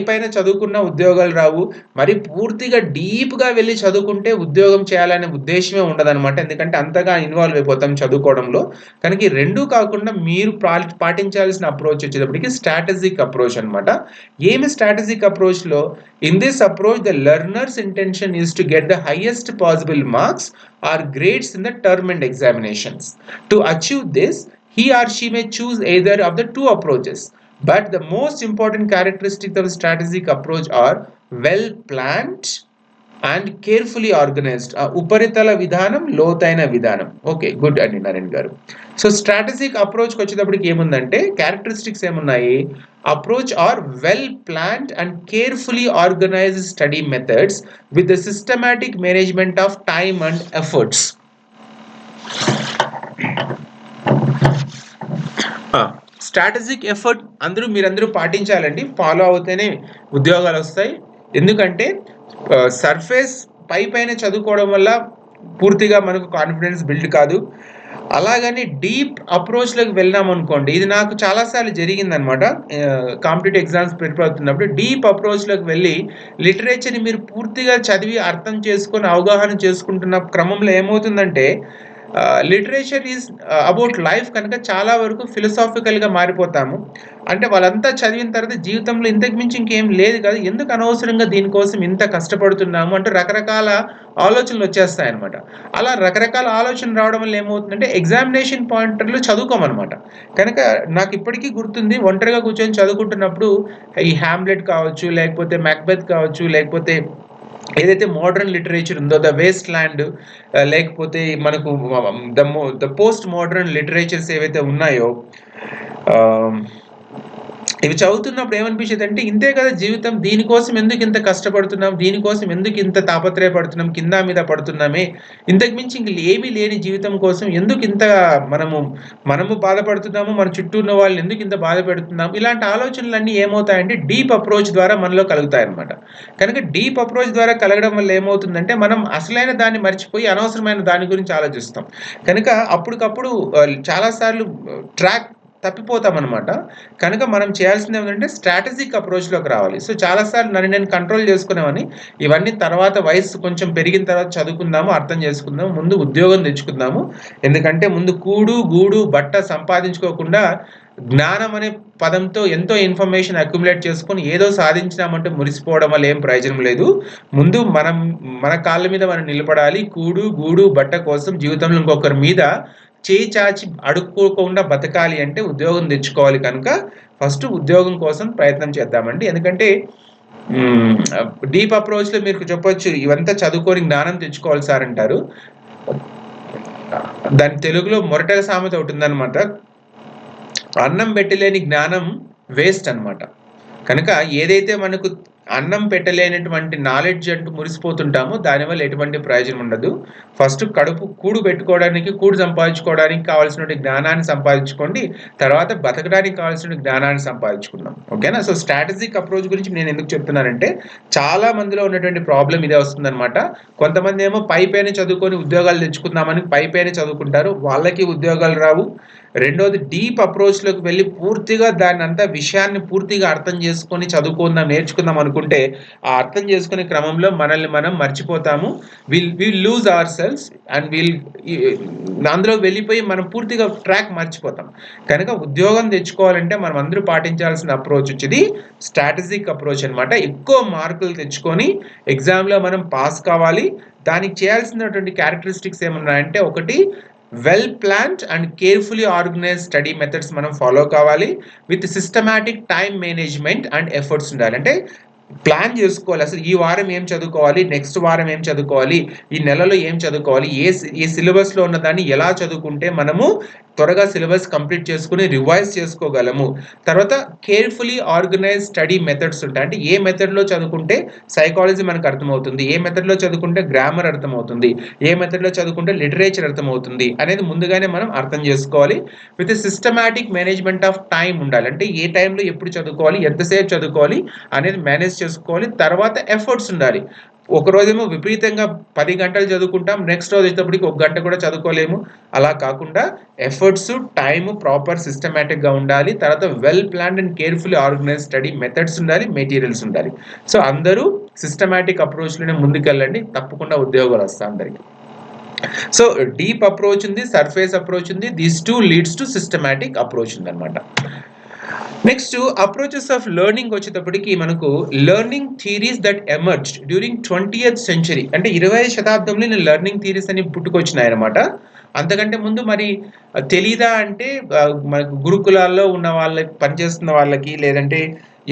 పైన చదువుకున్న ఉద్యోగాలు రావు, మరి పూర్తిగా డీప్గా వెళ్ళి చదువుకుంటే ఉద్యోగం చేయాలనే ఉద్దేశమే ఉండదన్నమాట. ఎందుకంటే అంతగా ఇన్వాల్వ్ అయిపోతాం చదువుకోవడంలో. కనుక ఈ రెండూ కాకుండా మీరు పాటించాల్సిన అప్రోచ్ వచ్చేటప్పటికి స్ట్రాటజిక్ అప్రోచ్ అనమాట. ఏమి స్ట్రాటజిక్ అప్రోచ్లో? In this approach the learner's intention is to get the highest possible marks or grades in the term and examinations. To achieve this he or she may choose either of the two approaches. But the most important characteristics of strategic approach are well planned and carefully organized. ఉపరితల విధానం, లోతైన విధానం. ఓకే, గుడ్ అండి నరేన్ గారు. సో స్ట్రాటజిక్ అప్రోచ్కి వచ్చేటప్పటికి ఏముందంటే క్యారెక్టరిస్టిక్స్ ఏమున్నాయి? Approach are well planned and carefully organised study methods with the systematic management of time and efforts. Strategic effort మీరందరూ పాటించాలండి, ఫాలో అవుతేనే ఉద్యోగాలు వస్తాయి. ఎందుకంటే సర్ఫేస్ పైన చదువుకోవడం వల్ల పూర్తిగా మనకు కాన్ఫిడెన్స్ బిల్డ్ కాదు. అలాగని డీప్ అప్రోచ్లోకి వెళ్ళినాం అనుకోండి, ఇది నాకు చాలాసార్లు జరిగిందనమాట. కాంపిటేటివ్ ఎగ్జామ్స్ ప్రిపేర్ అవుతున్నప్పుడు డీప్ అప్రోచ్లోకి వెళ్ళి లిటరేచర్ని మీరు పూర్తిగా చదివి అర్థం చేసుకొని అవగాహన చేసుకుంటున్న క్రమంలో ఏమవుతుందంటే లిటరేచర్ ఈజ్ అబౌట్ లైఫ్ కనుక చాలా వరకు ఫిలసాఫికల్గా మారిపోతాము. అంటే వాళ్ళంతా చదివిన తర్వాత జీవితంలో ఇంతకు మించి ఇంకేం లేదు కదా, ఎందుకు అనవసరంగా దీనికోసం ఇంత కష్టపడుతున్నాము అంటే రకరకాల ఆలోచనలు వచ్చేస్తాయన్నమాట. అలా రకరకాల ఆలోచనలు రావడం వల్ల ఏమవుతుందంటే ఎగ్జామినేషన్ పాయింటర్లో చదువుకోమన్నమాట. కనుక నాకు ఇప్పటికీ గుర్తుంది, ఒంటరిగా కూర్చొని చదువుకుంటున్నప్పుడు ఈ హ్యామ్లెట్ కావచ్చు, లేకపోతే మ్యాక్బెత్ కావచ్చు, లేకపోతే ఏదైతే మోడర్న్ లిటరేచర్ ఉందో ద వేస్ట్ ల్యాండ్, లేకపోతే మనకు ద పోస్ట్ మోడర్న్ లిటరేచర్స్ ఏవైతే ఉన్నాయో ఇవి చదువుతున్నప్పుడు ఏమనిపించేది అంటే ఇంతే కదా జీవితం, దీనికోసం ఎందుకు ఇంత కష్టపడుతున్నాం, దీనికోసం ఎందుకు ఇంత తాపత్రయపడుతున్నాం, కింద మీద పడుతున్నామే, ఇంతకు మించి ఇంక ఏమీ లేని జీవితం కోసం ఎందుకు ఇంత మనము బాధపడుతున్నాము, మన చుట్టూ ఉన్న వాళ్ళని ఎందుకు ఇంత బాధ పెడుతున్నాం, ఇలాంటి ఆలోచనలన్నీ ఏమవుతాయంటే డీప్ అప్రోచ్ ద్వారా మనలో కలుగుతాయి అన్నమాట. కనుక డీప్ అప్రోచ్ ద్వారా కలగడం వల్ల ఏమవుతుందంటే మనం అసలైన దాన్ని మర్చిపోయి అనవసరమైన దాని గురించి ఆలోచిస్తాం. కనుక అప్పటికప్పుడు చాలాసార్లు ట్రాక్ తప్పిపోతాం అనమాట. కనుక మనం చేయాల్సింది ఏమంటే స్ట్రాటజిక్ అప్రోచ్లోకి రావాలి. సో చాలాసార్లు నేను కంట్రోల్ చేసుకునేవని, ఇవన్నీ తర్వాత వయసు కొంచెం పెరిగిన తర్వాత చదువుకుందాము, అర్థం చేసుకుందాము, ముందు ఉద్యోగం తెచ్చుకుందాము. ఎందుకంటే ముందు కూడు గూడు బట్ట సంపాదించుకోకుండా జ్ఞానం అనే పదంతో ఎంతో ఇన్ఫర్మేషన్ అక్యుములేట్ చేసుకొని ఏదో సాధించినామంటే మురిసిపోవడం వల్ల ఏం ప్రయోజనం లేదు. ముందు మన కాళ్ళ మీద మనం నిలబడాలి. కూడు గూడు బట్ట కోసం జీవితంలో ఇంకొకరి మీద చేయి చాచి అడుక్కోకుండా బతకాలి అంటే ఉద్యోగం తెచ్చుకోవాలి. కనుక ఫస్ట్ ఉద్యోగం కోసం ప్రయత్నం చేద్దామండి. ఎందుకంటే డీప్ అప్రోచ్లో మీరు చెప్పొచ్చు ఇవంతా చదువుకొని జ్ఞానం తెచ్చుకోవాలి సార్ అంటారు. దాని తెలుగులో మొరటగా సామెత ఒకటి ఉందన్నమాట, అన్నం పెట్టలేని జ్ఞానం వేస్ట్ అనమాట. కనుక ఏదైతే మనకు అన్నం పెట్టలేనటువంటి నాలెడ్జ్ అంటూ మురిసిపోతుంటామో దానివల్ల ఎటువంటి ప్రయోజనం ఉండదు. ఫస్ట్ కూడు పెట్టుకోవడానికి, కూడు సంపాదించుకోవడానికి కావాల్సిన జ్ఞానాన్ని సంపాదించుకోండి, తర్వాత బతకడానికి కావాల్సిన జ్ఞానాన్ని సంపాదించుకుందాం. ఓకేనా? సో స్ట్రాటజిక్ అప్రోచ్ గురించి నేను ఎందుకు చెప్తున్నానంటే చాలా మందిలో ఉన్నటువంటి ప్రాబ్లం ఇదే వస్తుందన్నమాట. కొంతమంది ఏమో పైన చదువుకొని ఉద్యోగాలు తెచ్చుకుందామని పైన చదువుకుంటారు, వాళ్ళకి ఉద్యోగాలు రావు. రెండోది డీప్ అప్రోచ్లోకి వెళ్ళి పూర్తిగా దాన్ని అంతా విషయాన్ని పూర్తిగా అర్థం చేసుకొని చదువుకుందాం, నేర్చుకుందాం అనుకుంటే ఆ అర్థం చేసుకునే క్రమంలో మనల్ని మనం మర్చిపోతాము. Will lose ourselves and అందులో వెళ్ళిపోయి మనం పూర్తిగా ట్రాక్ మర్చిపోతాం. కనుక ఉద్యోగం తెచ్చుకోవాలంటే మనం అందరూ పాటించాల్సిన అప్రోచ్ వచ్చేది స్ట్రాటజిక్ అప్రోచ్ అనమాట. ఎక్కువ మార్కులు తెచ్చుకొని ఎగ్జామ్లో మనం పాస్ కావాలి. దానికి చేయాల్సినటువంటి క్యారెక్టరిస్టిక్స్ ఏమన్నాయంటే, ఒకటి well planned and carefully organise study methods మనం ఫాలో కావాలి. With systematic time management and efforts ఉండాలి. అంటే ప్లాన్ చేసుకోవాలి, అసలు ఈ వారం ఏం చదువుకోవాలి, నెక్స్ట్ వారం ఏం చదువుకోవాలి, ఈ నెలలో ఏం చదువుకోవాలి, ఏ సిలబస్లో ఉన్నదాన్ని ఎలా చదువుకుంటే మనము త్వరగా సిలబస్ కంప్లీట్ చేసుకుని రివైజ్ చేసుకోగలము. తర్వాత కేర్ఫుల్లీ ఆర్గనైజ్ స్టడీ మెథడ్స్ ఉంటాయి. అంటే ఏ మెథడ్లో చదువుకుంటే సైకాలజీ మనకు అర్థమవుతుంది, ఏ మెథడ్లో చదువుకుంటే గ్రామర్ అర్థమవుతుంది, ఏ మెథడ్లో చదువుకుంటే లిటరేచర్ అర్థమవుతుంది అనేది ముందుగానే మనం అర్థం చేసుకోవాలి. With systematic management of time ఉండాలి. అంటే ఏ టైంలో ఎప్పుడు చదువుకోవాలి, ఎంతసేపు చదువుకోవాలి అనేది మేనేజ్ చేసుకోవాలి. తర్వాత ఎఫర్ట్స్ ఉండాలి. ఒక రోజేమో విపరీతంగా 10 గంటలు చదువుకుంటాం, నెక్స్ట్ రోజు వచ్చేటప్పటికి 1 గంట కూడా చదువుకోలేము. అలా కాకుండా ఎఫర్ట్స్, టైము ప్రాపర్ సిస్టమేటిక్గా ఉండాలి. తర్వాత well planned and carefully organise study methods ఉండాలి, మెటీరియల్స్ ఉండాలి. సో అందరూ సిస్టమేటిక్ అప్రోచ్లోనే ముందుకెళ్ళండి, తప్పకుండా ఉద్యోగాలు వస్తాయి అందరికి. సో డీప్ అప్రోచ్ ఉంది, సర్ఫేస్ అప్రోచ్ ఉంది. These two leads to systematic approach ఉంది అనమాట. నెక్స్ట్ అప్రోచెస్ ఆఫ్ లెర్నింగ్ వచ్చేటప్పటికి మనకు learning theories that emerged during 20th century. అంటే 20వ శతాబ్దంలో నేను లెర్నింగ్ థియరీస్ అని పుట్టుకొచ్చినాయి అనమాట. అంతకంటే ముందు మరి తెలీదా అంటే మనకు గురుకులాల్లో ఉన్న వాళ్ళకి, పనిచేస్తున్న వాళ్ళకి, లేదంటే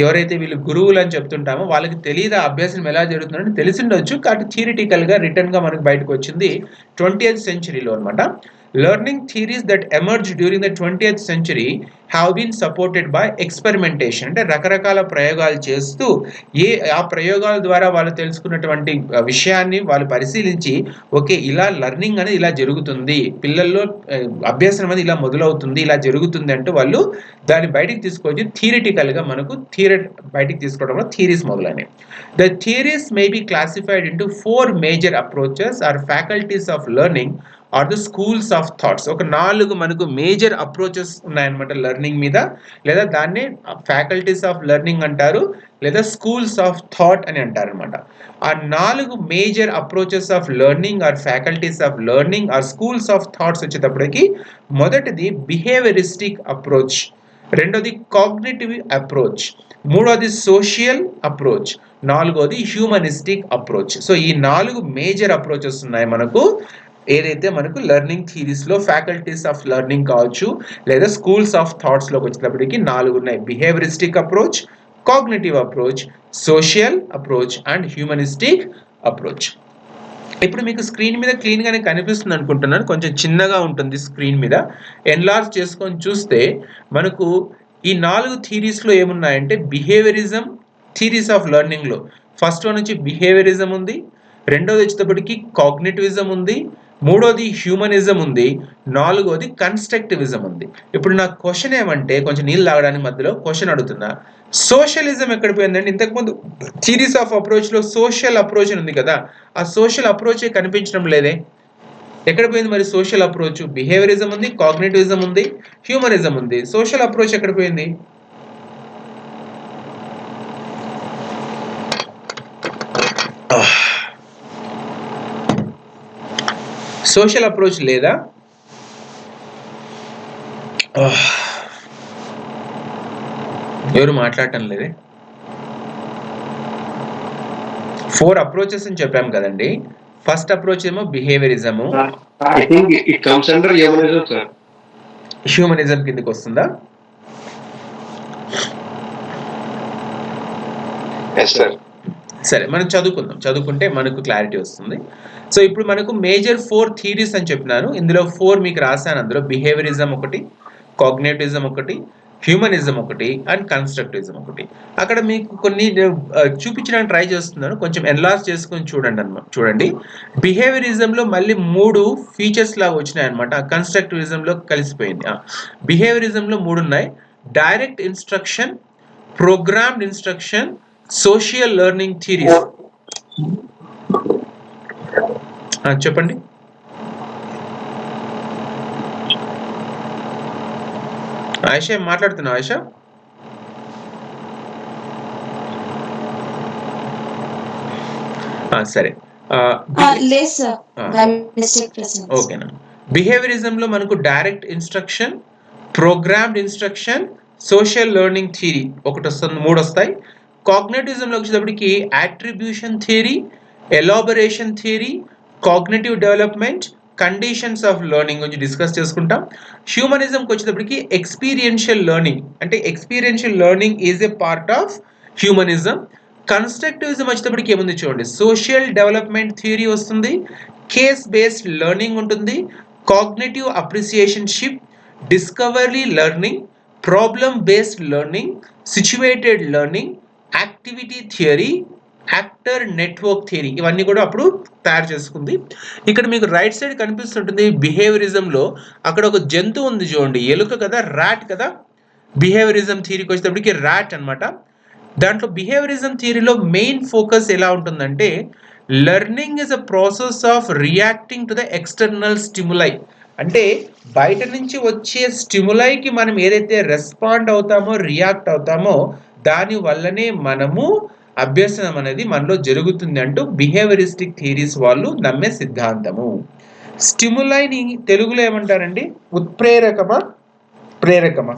ఎవరైతే వీళ్ళు గురువులు అని చెప్తుంటామో వాళ్ళకి తెలీదా అభ్యాసం ఎలా జరుగుతుందని తెలిసిండొచ్చు. కాబట్టి థియరిటికల్గా రిటర్న్గా మనకు బయటకు వచ్చింది 20th centuryలో అనమాట. Learning theories that emerged during the 20th century have been supported by experimentation. అంటే రకరకాల ప్రయోగాలు చేస్తూ ఆ ప్రయోగాల ద్వారా వాళ్ళు తెలుసుకున్నటువంటి విషయాన్ని వాళ్ళు పరిశీలించి, ఓకే ఇలా లెర్నింగ్ అనేది ఇలా జరుగుతుంది, పిల్లల్లో అభ్యాసం అనేది ఇలా మొదలవుతుంది, ఇలా జరుగుతుంది అంటూ వాళ్ళు దాన్ని బయటికి తీసుకొచ్చి థియరిటికల్గా మనకు బయటికి తీసుకోవడంలో థియరీస్ మొదలైనవి. The theories may be classified into 4 major approaches or faculties of learning are the schools of thoughts. ఒక 4 మనకు మేజర్ అప్రోచెస్ ఉన్నాయన్నమాట లెర్నింగ్ మీద, లేదా దాన్ని ఫ్యాకల్టీస్ ఆఫ్ లెర్నింగ్ అంటారు, లేదా స్కూల్స్ ఆఫ్ థాట్ అని అంటారు అనమాట. ఆ 4 major approaches of learning or faculties of learning or schools of thoughts వచ్చేటప్పటికి మొదటిది బిహేవియరిస్టిక్ అప్రోచ్, రెండోది కాగ్నిటివ్ అప్రోచ్, మూడోది సోషల్ అప్రోచ్, నాలుగోది హ్యూమనిస్టిక్ అప్రోచ్. సో ఈ 4 మేజర్ అప్రోచెస్ ఉన్నాయి మనకు. ఏదైతే మనకు లెర్నింగ్ థియరీస్లో ఫ్యాకల్టీస్ ఆఫ్ లెర్నింగ్ కావచ్చు, లేదా స్కూల్స్ ఆఫ్ థాట్స్లోకి వచ్చేటప్పటికి 4 ఉన్నాయి. Behaviouristic approach, cognitive approach, social approach and humanistic approach. ఇప్పుడు మీకు స్క్రీన్ మీద క్లీన్గానే కనిపిస్తుంది అనుకుంటున్నాను, కొంచెం చిన్నగా ఉంటుంది స్క్రీన్ మీద. ఎన్లార్జ్ చేసుకొని చూస్తే మనకు ఈ 4 థియరీస్లో ఏమున్నాయంటే బిహేవియరిజం థియరీస్ ఆఫ్ లెర్నింగ్లో ఫస్ట్ వన్ నుంచి బిహేవియరిజం ఉంది, రెండోది వచ్చేటప్పటికి కాగ్నిటివిజం ఉంది, మూడోది హ్యూమనిజం ఉంది, నాలుగోది కన్స్ట్రక్టివిజం ఉంది. ఇప్పుడు నా క్వశ్చన్ ఏమంటే, కొంచెం నీళ్ళు తాగడానికి మధ్యలో క్వశ్చన్ అడుగుతున్నా, సోషలిజం ఎక్కడ పోయిందండి? ఇంతకుముందు థియరీస్ ఆఫ్ అప్రోచ్లో సోషల్ అప్రోచ్ ఉంది కదా, ఆ సోషల్ అప్రోచే కనిపించడం లేదే, ఎక్కడ పోయింది మరి సోషల్ అప్రోచ్? బిహేవియరిజం ఉంది, కాగ్నిటివిజం ఉంది, హ్యూమనిజం ఉంది, సోషల్ అప్రోచ్ ఎక్కడ పోయింది? సోషల్ అప్రోచ్ లేదా? ఎవరు మాట్లాడటం లేదే. 4 అప్రోచెస్ అని చెప్పాం కదండి. ఫస్ట్ అప్రోచ్ ఏమో బిహేవియరిజము. I think it comes under humanism, sir. Humanism కిందకి వస్తుందా? Yes, sir. సరే, మనం చదువుకుంటే మనకు క్లారిటీ వస్తుంది. సో ఇప్పుడు మనకు మేజర్ 4 థియరీస్ అని చెప్పినాను, ఇందులో 4 మీకు రాశాను. అందులో బిహేవియరిజం ఒకటి, కాగ్నిటివిజం ఒకటి, హ్యూమనిజం ఒకటి అండ్ కన్స్ట్రక్టివిజం ఒకటి. అక్కడ మీకు కొన్ని చూపించడానికి ట్రై చేస్తున్నాను, కొంచెం ఎన్లార్జ్ చేసుకొని చూడండి. బిహేవియరిజంలో మళ్ళీ 3 ఫీచర్స్ లాగా వచ్చినాయి అనమాట, కన్స్ట్రక్టివిజంలో కలిసిపోయింది. బిహేవియరిజంలో 3 ఉన్నాయి: direct instruction, programmed instruction, social learning theories. చెప్పండి. ఆయిషా మాట్లాడుతున్నా? ఆయిషా సరే, ఓకేనా. బిహేవియరిజంలో మనకు direct instruction, programmed instruction, social learning theory ఒకటి వస్తుంది, 3 వస్తాయి. కాగ్నిటివిజంలో వచ్చేటప్పటికి attribution theory, elaboration theory, cognitive development, conditions of learning గురించి డిస్కస్ చేసుకుంటాం. హ్యూమనిజంకి వచ్చేటప్పటికి ఎక్స్పీరియన్షియల్ లెర్నింగ్, అంటే experiential learning is a part of humanism. Constructivism వచ్చేటప్పటికి ఏముంది చూడండి, సోషల్ డెవలప్మెంట్ థియరీ వస్తుంది, కేస్ బేస్డ్ లెర్నింగ్ ఉంటుంది, cognitive appreciation ship, discovery learning, problem based learning, situated learning, activity theory, actor network theory, ఇవన్నీ కూడా అప్పుడు తయారు చేసుకుంది. ఇక్కడ మీకు రైట్ సైడ్ కనిపిస్తుంటుంది బిహేవియరిజంలో అక్కడ ఒక జంతువు ఉంది చూడండి, ఎలుక కదా, ర్యాట్ కదా. బిహేవియరిజం థియరీకి వచ్చేటప్పటికి ర్యాట్ అనమాట. దాంట్లో బిహేవియరిజం థియరీలో మెయిన్ ఫోకస్ ఎలా ఉంటుందంటే learning is a process of reacting to the external stimuli. అంటే బయట నుంచి వచ్చే స్టిములైకి మనం ఏదైతే రెస్పాండ్ అవుతామో, రియాక్ట్ అవుతామో, దాని వల్లనే మనము అభ్యసనం అనేది మనలో జరుగుతుంది అంటూ బిహేవియరిస్టిక్ థియరీస్ వాళ్ళు నమ్మే సిద్ధాంతము. స్టిములైని తెలుగులో ఏమంటారండి? ఉత్ప్రేరకమా, ప్రేరకమా?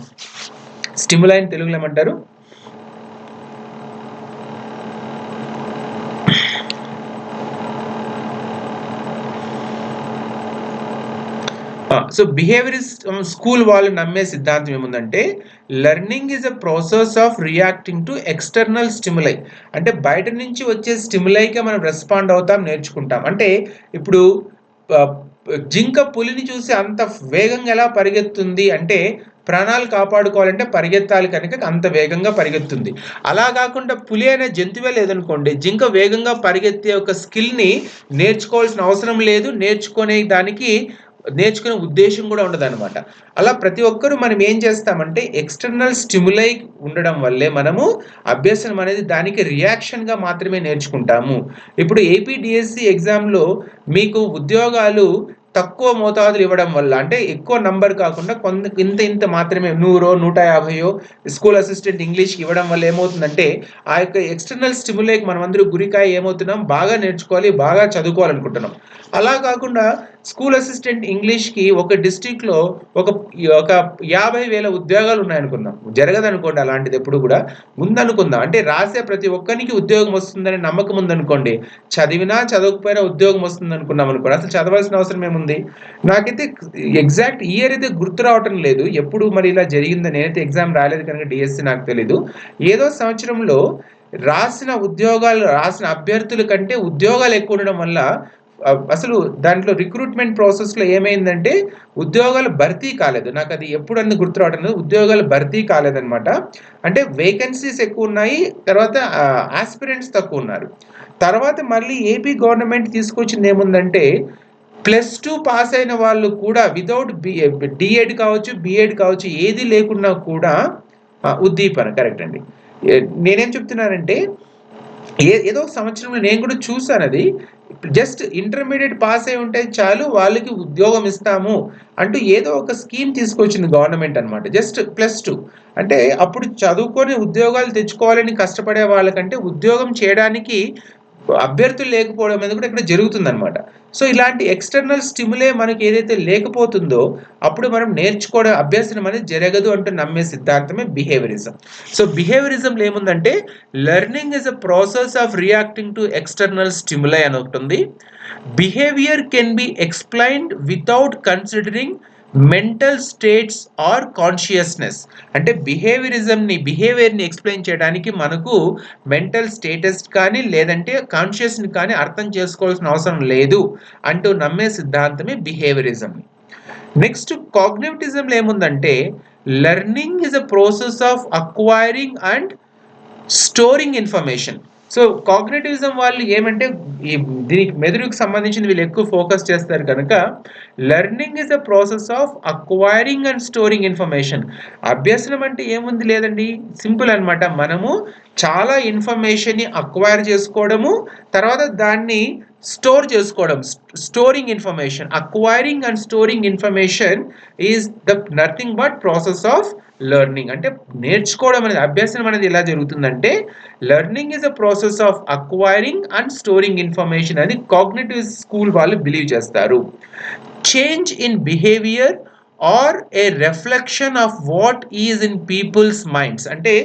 స్టిములైని తెలుగులో ఏమంటారు? సో బిహేవియరిస్ట్ స్కూల్ వాళ్ళు నమ్మే సిద్ధాంతం ఏముందంటే learning is a process of reacting to external stimuli. అంటే బయట నుంచి వచ్చే స్టిములైకే మనం రెస్పాండ్ అవుతాం, నేర్చుకుంటాం. అంటే ఇప్పుడు జింక పులిని చూసి అంత వేగంగా ఎలా పరిగెత్తుంది అంటే ప్రాణాలు కాపాడుకోవాలంటే పరిగెత్తాలి కనుక అంత వేగంగా పరిగెత్తుంది. అలా కాకుండా పులి అనే జంతువే లేదనుకోండి, జింక వేగంగా పరిగెత్తే ఒక స్కిల్ని నేర్చుకోవాల్సిన అవసరం లేదు, నేర్చుకునే ఉద్దేశం కూడా ఉండదన్నమాట. అలా ప్రతి ఒక్కరూ మనం ఏం చేస్తామంటే ఎక్స్టర్నల్ స్టిములై ఉండడం వల్లే మనము అభ్యసనం అనేది దానికి రియాక్షన్గా మాత్రమే నేర్చుకుంటాము. ఇప్పుడు ఏపీడిఎస్సి ఎగ్జామ్లో మీకు ఉద్యోగాలు తక్కువ మోతాదులు ఇవ్వడం వల్ల, అంటే ఎక్కువ నంబర్ కాకుండా ఇంత మాత్రమే 100 150 స్కూల్ అసిస్టెంట్ ఇంగ్లీష్కి ఇవ్వడం వల్ల ఏమవుతుందంటే ఆ యొక్క ఎక్స్టర్నల్ స్టిములైకి మనం అందరూ గురికాయ ఏమవుతున్నాం, బాగా నేర్చుకోవాలి, బాగా చదువుకోవాలనుకుంటున్నాం. అలా కాకుండా స్కూల్ అసిస్టెంట్ ఇంగ్లీష్కి ఒక డిస్ట్రిక్ట్లో ఒక 50,000 ఉద్యోగాలు ఉన్నాయనుకుందాం. జరగదనుకోండి అలాంటిది, ఎప్పుడు కూడా ఉందనుకుందాం. అంటే రాసే ప్రతి ఒక్కరికి ఉద్యోగం వస్తుందనే నమ్మకం ఉందనుకోండి, చదివినా చదవకపోయినా ఉద్యోగం వస్తుంది అనుకున్నాం అనుకోండి, అసలు చదవాల్సిన అవసరం ఏముంది? నాకైతే ఎగ్జాక్ట్ ఇయర్ అయితే గుర్తు రావటం లేదు ఎప్పుడు మరి ఇలా జరిగిందని. నేనైతే ఎగ్జామ్ రాలేదు కనుక డిఎస్సి నాకు తెలీదు. ఏదో సంవత్సరంలో రాసిన అభ్యర్థుల కంటే ఉద్యోగాలు ఎక్కువ ఉండడం వల్ల అసలు దాంట్లో రిక్రూట్మెంట్ ప్రాసెస్లో ఏమైందంటే ఉద్యోగాలు భర్తీ కాలేదు. నాకు అది ఎప్పుడు అందుకు గుర్తు రావడం లేదు. ఉద్యోగాలు భర్తీ కాలేదనమాట. అంటే వేకెన్సీస్ ఎక్కువ ఉన్నాయి, తర్వాత ఆస్పిరెంట్స్ తక్కువ ఉన్నారు. తర్వాత మళ్ళీ ఏపీ గవర్నమెంట్ తీసుకొచ్చింది ఏముందంటే +2 పాస్ అయిన వాళ్ళు కూడా వితౌట్ డిఎడ్ కావచ్చు, బిఎడ్ కావచ్చు, ఏది లేకున్నా కూడా ఉద్దీపన, కరెక్ట్ అండి. నేనేం చెప్తున్నానంటే ఏదో సంవత్సరంలో నేను కూడా చూసాను, అది జస్ట్ ఇంటర్మీడియట్ పాస్ అయి ఉంటే చాలు వాళ్ళకి ఉద్యోగం ఇస్తాము అంటూ ఏదో ఒక స్కీమ్ తీసుకొచ్చింది గవర్నమెంట్ అనమాట. జస్ట్ +2 అంటే అప్పుడు చదువుకొని ఉద్యోగాలు తెచ్చుకోవాలని కష్టపడే వాళ్ళకంటే ఉద్యోగం చేయడానికి అభ్యర్థులు లేకపోవడం అనేది కూడా ఇక్కడ జరుగుతుందన్నమాట. సో ఇలాంటి ఎక్స్టర్నల్ స్టిములే మనకి ఏదైతే లేకపోతుందో అప్పుడు మనం నేర్చుకోవడం, అభ్యసనం అనేది జరగదు అంటూ నమ్మే సిద్ధాంతమే బిహేవియరిజం. సో బిహేవియరిజంలో ఏముందంటే learning is a process of reacting to external stimuli అని ఉంటుంది. Behaviour can be explained without considering mental states or consciousness. అంటే బిహేవియర్ని ఎక్స్ప్లెయిన్ చేయడానికి మనకు మెంటల్ స్టేటస్ కానీ లేదంటే కాన్షియస్ని కానీ అర్థం చేసుకోవాల్సిన అవసరం లేదు అంటూ నమ్మే సిద్ధాంతమే బిహేవియరిజం. నెక్స్ట్ కాగ్నిటివిజంలో ఏముందంటే learning is a process of acquiring and storing information. So cognitivism వాళ్ళు ఏమంటే దీనికి మెదడుకు సంబంధించిన వీళ్ళు ఎక్కువ ఫోకస్ చేస్తారు కనుక learning is a process of acquiring and storing information. అభ్యసనం అంటే ఏముంది లేదండి, సింపుల్ అనమాట. మనము చాలా ఇన్ఫర్మేషన్ని అక్వైర్ చేసుకోవడము, తర్వాత దాన్ని స్టోర్ చేసుకోవడం. Storing information, acquiring and storing information is nothing but process of learning. అంటే నేర్చుకోవడం అనేది, అభ్యసనం అనేది ఎలా జరుగుతుందంటే learning is a process of acquiring and storing information అని కాగ్నిటివ్ స్కూల్ వాళ్ళు బిలీవ్ చేస్తారు. Change in behaviour or a reflection of what is in people's minds. అంటే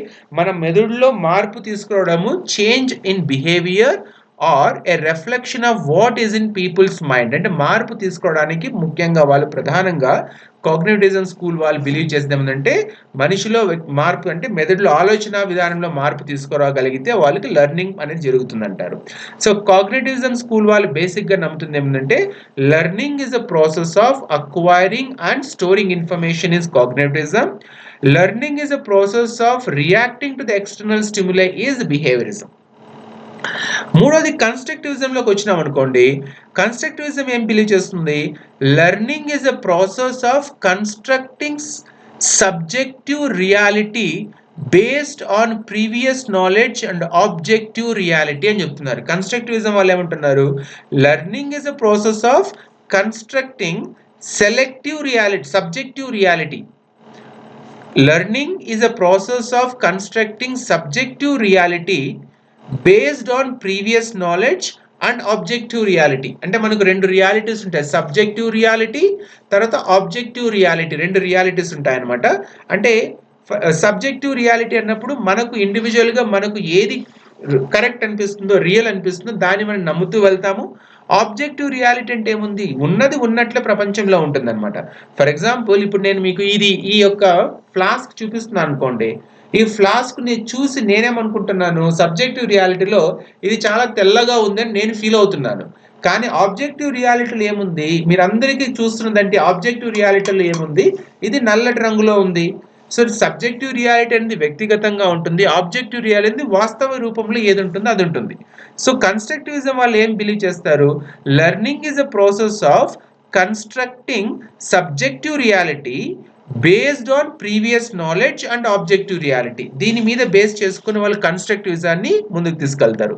మన మెదడులో మార్పు తీసుకురావడము change in behaviour or a reflection of what is in people's mind. అంటే మార్పు తీసుకోవడానికి ముఖ్యంగా వాళ్ళు ప్రధానంగా కాగ్నిటివిజం స్కూల్ వాళ్ళు బిలీవ్ చేసేది ఏమంటే మనిషిలో మార్పు అంటే మెదడులో ఆలోచన విధానంలో మార్పు తీసుకురాగలిగితే వాళ్ళకి లెర్నింగ్ అనేది జరుగుతుందంటారు. సో కాగ్నిటివిజం స్కూల్ వాళ్ళు బేసిక్గా నమ్ముతుంది ఏమంటే learning is a process of acquiring and storing information is cognitivism. Learning is a process of reacting to the external stimuli is behaviourism. మూడోది కన్స్ట్రక్టివిజంలోకి వచ్చినాం అనుకోండి, కన్స్ట్రక్టివిజం ఏం బిలీవ్ చేస్తుంది, learning is a process of constructing subjective reality based on previous knowledge and objective reality అని చెప్తున్నారు. కన్స్ట్రక్టివిజం వాళ్ళు ఏమంటున్నారు, learning is a process of constructing selective reality, subjective reality. Learning is a process of constructing subjective reality based on previous knowledge and objective reality. అంటే మనకు రెండు రియాలిటీస్ ఉంటాయి, సబ్జెక్టివ్ రియాలిటీ తర్వాత ఆబ్జెక్టివ్ రియాలిటీ, రెండు రియాలిటీస్ ఉంటాయన్నమాట. అంటే సబ్జెక్టివ్ రియాలిటీ అన్నప్పుడు మనకు ఇండివిజువల్గా మనకు ఏది కరెక్ట్ అనిపిస్తుందో, రియల్ అనిపిస్తుందో దాన్ని మనం నమ్ముతూ వెళ్తాము. ఆబ్జెక్టివ్ రియాలిటీ అంటే ఏముంది, ఉన్నది ఉన్నట్లే ప్రపంచంలో ఉంటుందన్నమాట. ఫర్ ఎగ్జాంపుల్ ఇప్పుడు నేను మీకు ఈ యొక్క ఫ్లాస్క్ చూపిస్తున్నాను అనుకోండి, ఈ ఫ్లాస్క్ ని చూసి నేనేమనుకుంటున్నాను, సబ్జెక్టివ్ రియాలిటీలో ఇది చాలా తెల్లగా ఉందని నేను ఫీల్ అవుతున్నాను. కానీ ఆబ్జెక్టివ్ రియాలిటీలో ఏముంది, మీరందరికీ చూస్తున్నదంటే ఆబ్జెక్టివ్ రియాలిటీలో ఏముంది, ఇది నల్లటి రంగులో ఉంది. సో సబ్జెక్టివ్ రియాలిటీ అనేది వ్యక్తిగతంగా ఉంటుంది, ఆబ్జెక్టివ్ రియాలిటీ వాస్తవ రూపంలో ఏది ఉంటుందో అది ఉంటుంది. సో కన్స్ట్రక్టివిజం వాళ్ళు ఏం బిలీవ్ చేస్తారు, learning is a process of constructing subjective reality based on previous knowledge and objective reality. దీని మీద బేస్ చేసుకుని వాళ్ళు కన్స్ట్రక్టివిజాన్ని ముందుకు తీసుకెళ్తారు.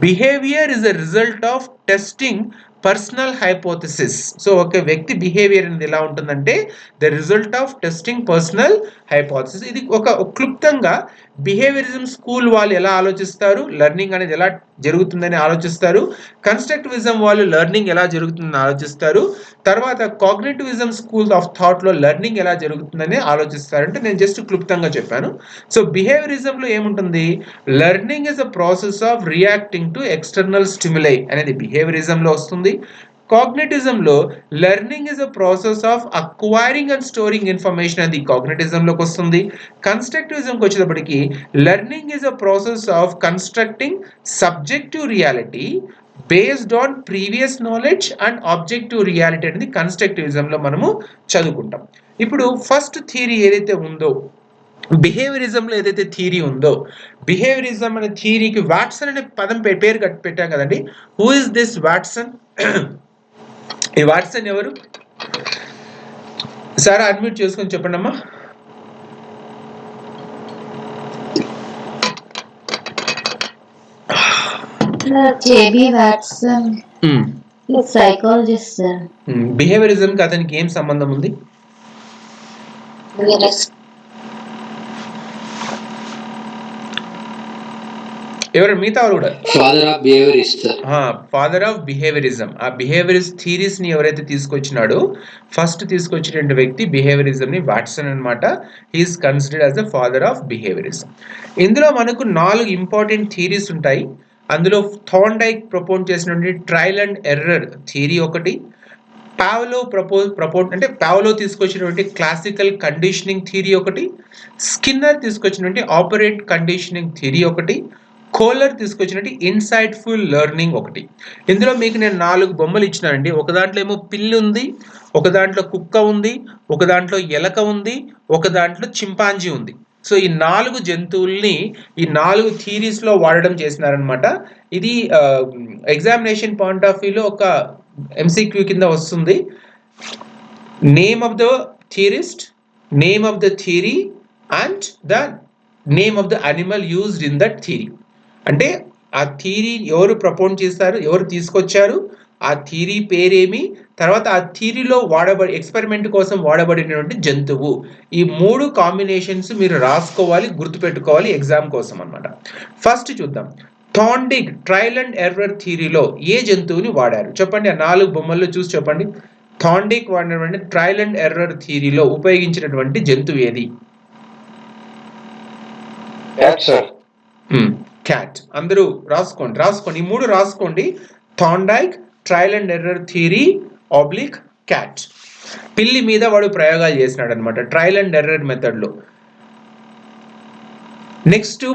Behaviour is a result of testing personal hypothesis. So ఒక వ్యక్తి బిహేవియర్ అనేది ఎలా ఉంటుందంటే the result of testing personal hypothesis. ఇది ఒక క్లుప్తంగా బిహేవియరిజం స్కూల్ వాళ్ళు ఎలా ఆలోచిస్తారు, లెర్నింగ్ అనేది ఎలా జరుగుతుందని ఆలోచిస్తారు. కన్స్ట్రక్టివిజం వాళ్ళు లెర్నింగ్ ఎలా జరుగుతుందని ఆలోచిస్తారు. తర్వాత కాగ్నిటివిజం స్కూల్ ఆఫ్ థాట్లో లెర్నింగ్ ఎలా జరుగుతుందని ఆలోచిస్తారు. అంటే నేను జస్ట్ క్లుప్తంగా చెప్పాను. సో బిహేవియరిజంలో ఏముంటుంది, learning is a process of reacting to external stimuli అనేది బిహేవియరిజంలో వస్తుంది. కాగ్నిటిజంలో learning is a process of acquiring and storing information అది కాగ్నిటిజంలోకి వస్తుంది. కన్స్ట్రక్టివిజంకి వచ్చేటప్పటికి learning is a process of constructing subjective reality based on previous knowledge and objective reality అనేది కన్స్ట్రక్టివిజంలో మనము చదువుకుంటాం. ఇప్పుడు ఫస్ట్ థియరీ ఏదైతే ఉందో, బిహేవియరిజంలో ఏదైతే థియరీ ఉందో, బిహేవియరిజం అనే థియరీకి వాట్సన్ అనే పదం పేరు పెట్టాం కదండి. Who is this Watson? ఈ వాట్సన్ ఎవరు? సారా అడ్మిట్ చేసుకొని చెప్పండి అమ్మా. JB Watson psychologist sir. Behaviourism కి అతనికి ఏం సంబంధం ఉంది? ఎవరు మిగతా వాళ్ళు కూడా father of behaviourist. Father of behaviourism. ఆ బిహేవియరిస్ట్ థియరీస్ ని ఎవరైతే తీసుకొచ్చినాడో ఫస్ట్ తీసుకొచ్చినటువంటి వ్యక్తి బిహేవియరిజం ని వాట్సన్ అన్నమాట. He is considered as the father of behaviourism. ఇందులో మనకు 4 ఇంపార్టెంట్ థియరీస్ ఉంటాయి. అందులో థార్న్డైక్ ప్రపోజ్ చేసినటువంటి ట్రయల్ అండ్ ఎర్రర్ థియరీ ఒకటి, పావ్లో తీసుకొచ్చినటువంటి క్లాసికల్ కండిషనింగ్ థియరీ ఒకటి, స్కిన్నర్ తీసుకొచ్చినటువంటి ఆపరేట్ కండిషనింగ్ థియరీ ఒకటి, కోలర్ తీసుకొచ్చినట్టు ఇన్సైట్ఫుల్ లెర్నింగ్ ఒకటి. ఇందులో మీకు నేను 4 బొమ్మలు ఇచ్చినానండి. ఒక దాంట్లో ఏమో పిల్లి ఉంది, ఒక దాంట్లో కుక్క ఉంది, ఒక దాంట్లో ఎలక ఉంది, ఒక దాంట్లో చింపాంజీ ఉంది. సో ఈ 4 జంతువుల్ని ఈ 4 థియరీస్ లో వాడడం చేసినారనమాట. ఇది ఎగ్జామినేషన్ పాయింట్ ఆఫ్ వ్యూలో ఒక ఎంసీక్యూ కింద వస్తుంది. Name of the theorist, name of the theory and the name of the animal used in that theory. అంటే ఆ థియరీ ఎవరు ప్రపోజ్ చేస్తారు, ఎవరు తీసుకొచ్చారు, ఆ థియరీ పేరేమి, తర్వాత ఆ థియరీలో ఎక్స్పెరిమెంట్ కోసం వాడబడినటువంటి జంతువు. ఈ 3 కాంబినేషన్స్ మీరు రాసుకోవాలి, గుర్తుపెట్టుకోవాలి ఎగ్జామ్ కోసం అన్నమాట. ఫస్ట్ చూద్దాం. థార్న్డైక్ ట్రయల్ అండ్ ఎర్రర్ థియరీలో ఏ జంతువుని వాడారు చెప్పండి. ఆ 4 బొమ్మల్లో చూసి చెప్పండి. థార్న్డైక్ వాడినటువంటి ట్రయల్ అండ్ ఎర్రర్ థియరీలో ఉపయోగించినటువంటి జంతువు ఏది? క్యాట్. అందరూ రాసుకోండి ఈ 3 రాసుకోండి. Thorndike, trial and error theory oblique cat. పిల్లి మీద వాడు ప్రయోగాలు చేసినాడు అనమాట ట్రయల్ అండ్ ఎర్రర్ మెథడ్లో. నెక్స్ట్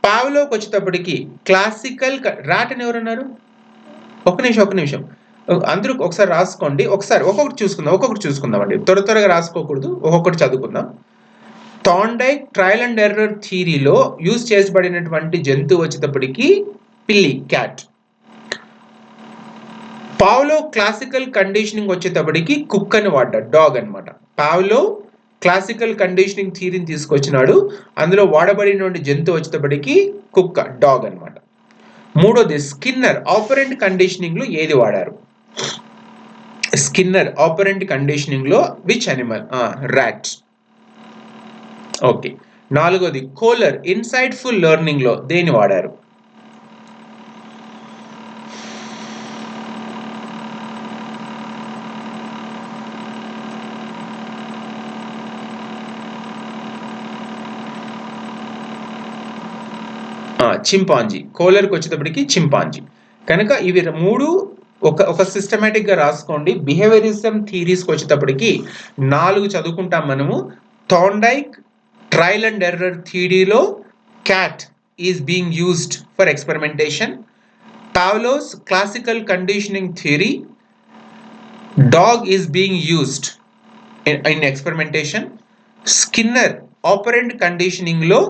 పావ్లోకి వచ్చేటప్పటికి క్లాసికల్ ర్యాట్ అని ఎవరన్నారు? ఒక నిమిషం అందరూ ఒకసారి రాసుకోండి. ఒక్కొక్కటి చూసుకుందాం అండి. త్వరగా రాసుకోకూడదు, ఒక్కొక్కటి చదువుకుందాం. థార్న్డైక్ ట్రయల్ అండ్ ఎర్రర్ థియరీలో యూజ్ చేయబడినటువంటి జంతువు వచ్చేటప్పటికి పిల్లి, క్యాట్. పావ్లో క్లాసికల్ కండిషనింగ్ వచ్చేటప్పటికి కుక్ అని వాడ్డాడు, డాగ్ అనమాట. పావ్లో క్లాసికల్ కండిషనింగ్ థియరీని తీసుకొచ్చినాడు. అందులో వాడబడినటువంటి జంతువు వచ్చేటప్పటికి కుక్క, డాగ్ అనమాట. మూడోది స్కిన్నర్ ఆపరెంట్ కండిషనింగ్ లో ఏది వాడారు? స్కిన్నర్ ఆపరెంట్ కండిషనింగ్ లో విచ్ అనిమల్? ర్యాట్. ఓకే. నాలుగోది కోలర్ ఇన్సైట్ఫుల్ లెర్నింగ్ లో దేని వాడారు? చింపాంజీ. కోలర్కి వచ్చేటప్పటికి చింపాంజీ. కనుక ఇవి 3 ఒక సిస్టమేటిక్ గా రాసుకోండి. బిహేవియరిజం థియరీస్కి వచ్చేటప్పటికి 4 చదువుకుంటాం మనము. థార్న్డైక్ ట్రయల్ అండ్ ఎర్రర్ థియరీలో cat is being used for experimentation. Pavlov's classical conditioning theory, dog is being used in experimentation. Skinner operant conditioning లో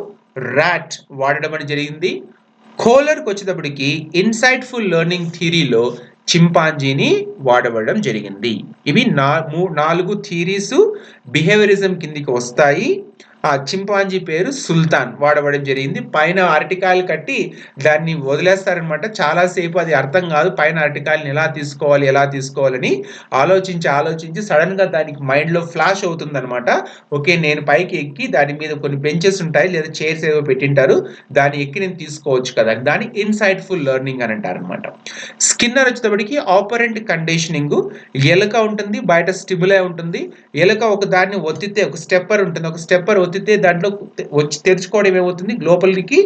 ర్యాట్ వాడడం అని జరిగింది. కోలర్కి వచ్చేటప్పటికి ఇన్సైట్ఫుల్ లెర్నింగ్ థియరీలో చింపాంజీని వాడబడడం జరిగింది. ఇవి 4 థియరీస్ బిహేవియరిజం కిందికి వస్తాయి. ఆ చింపాంజీ పేరు సుల్తాన్ వాడబడడం జరిగింది. పైన అరటికాయలు కట్టి దాన్ని వదిలేస్తారనమాట. చాలాసేపు అది అర్థం కాదు, పైన అరటికాయలను ఎలా తీసుకోవాలని ఆలోచించి సడన్ గా దానికి మైండ్ లో ఫ్లాష్ అవుతుంది అనమాట. ఓకే, నేను పైకి ఎక్కి దాని మీద కొన్ని బెంచెస్ ఉంటాయి లేదా చైర్స్ ఏవో పెట్టింటారు, దాన్ని ఎక్కి నేను తీసుకోవచ్చు కదా, దాన్ని ఇన్సైట్ఫుల్ లెర్నింగ్ అని అంటారు అనమాట. స్కిన్నర్ వచ్చేటప్పటికి ఆపరెంట్ కండిషనింగ్. ఎలుక ఉంటుంది, బయట స్టిములై ఉంటుంది. ఎలుక ఒక దాన్ని ఒత్తితే ఒక స్టెప్పర్ ఉంటుంది, ఒక స్టెప్పర్ ఒత్తితే దాంట్లో వచ్చి తెరుచుకోవడం ఏమవుతుంది, లోపలికి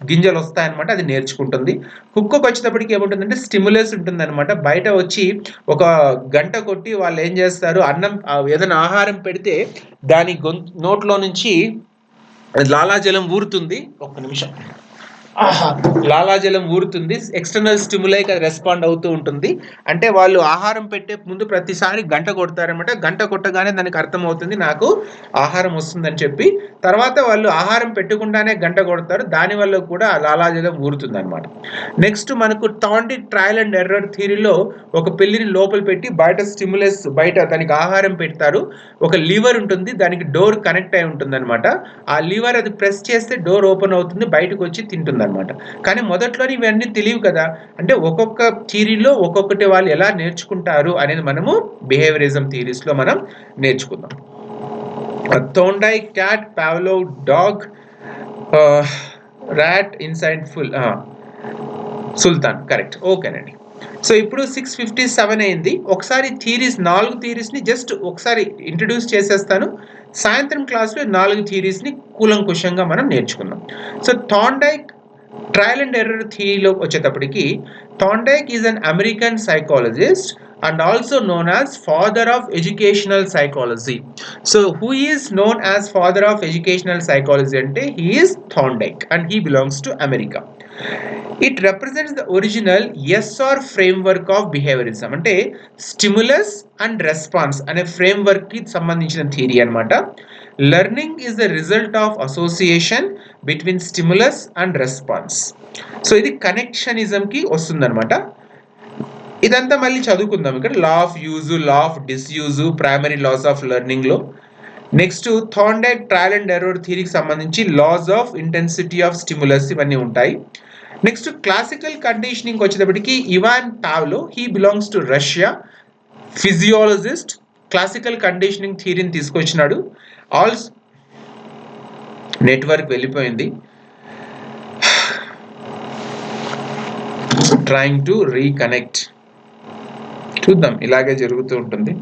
గింజలు వస్తాయన్నమాట, అది నేర్చుకుంటుంది. కుక్కకు వచ్చేటప్పటికి ఏముంటుందంటే స్టిములస్ ఉంటుంది అనమాట. బయట వచ్చి ఒక గంట కొట్టి వాళ్ళు ఏం చేస్తారు, అన్నం ఏదైనా ఆహారం పెడితే దాని నోట్లో నుంచి లాలాజలం ఊరుతుంది. ఒక్క నిమిషం. లాలాజలం ఊరుతుంది. ఎక్స్టర్నల్ స్టిములైకి అది రెస్పాండ్ అవుతూ ఉంటుంది. అంటే వాళ్ళు ఆహారం పెట్టే ముందు ప్రతిసారి గంట కొడతారనమాట. గంట కొట్టగానే దానికి అర్థమవుతుంది నాకు ఆహారం వస్తుందని చెప్పి. తర్వాత వాళ్ళు ఆహారం పెట్టకుండానే గంట కొడతారు, దానివల్ల కూడా లాలాజలం ఊరుతుంది అనమాట. నెక్స్ట్ మనకు థార్న్డైక్ ట్రయల్ అండ్ ఎర్రర్ థియరీలో ఒక పిల్లిని లోపల పెట్టి బయట స్టిములస్, బయట దానికి ఆహారం పెడతారు. ఒక లివర్ ఉంటుంది, దానికి డోర్ కనెక్ట్ అయి ఉంటుంది అనమాట. ఆ లివర్ అది ప్రెస్ చేస్తే డోర్ ఓపెన్ అవుతుంది, బయటకు వచ్చి తింటుంది అనమాట. కానీ మొదట్లోని ఇవన్నీ తెలియవు కదా. అంటే ఒక్కొక్క థియరీలో ఒక్కొక్కటి వాళ్ళు ఎలా నేర్చుకుంటారు అనేది మనము బిహేవియరిజం థియరీస్ లో మనం నేర్చుకుందాం. Thorndike cat, Pavlov dog, rat, insightful Sultan. Correct. ఓకేనండి. సో ఇప్పుడు 6:57 అయింది. ఒకసారి థియరీస్ 4 థియరీస్ని జస్ట్ ఒకసారి ఇంట్రడ్యూస్ చేసేస్తాను. సాయంత్రం క్లాస్లో 4 థియరీస్ని కూలంకుషంగా మనం నేర్చుకుందాం. So Thorndike trial and error థియరీలో వచ్చేటప్పటికి Thorndike is an American psychologist and also known as father of educational psychology. So who is known as father of educational psychology ante he is Thorndike and he belongs to America. It represents the original SR framework of behaviorism. అంటే stimulus and response అనే ఫ్రేమ్వర్క్ కి సంబంధించిన థియరీ అన్నమాట. Learning is the result of association between stimulus and response. So ఇది కనెక్షనిజం కి వస్తుందన్నమాట. ఇదంతా మళ్ళీ చదువుకుందాం. ఇక్కడ law of use, law of disuse, primary laws of learning లో. Next Thorndike trial and error థియరీకి సంబంధించి laws of intensity of stimulus ఇవన్నీ ఉంటాయి. నెక్స్ట్ క్లాసికల్ కండిషనింగ్ వచ్చేటప్పటికి Ivan Pavlov, he belongs to Russia, physiologist, classical conditioning థియరీని తీసుకొచ్చినాడు. ఆల్సో నెట్వర్క్ వెళ్ళిపోయింది. Trying to reconnect. చూద్దాం, ఇలాగే జరుగుతూ ఉంటుంది.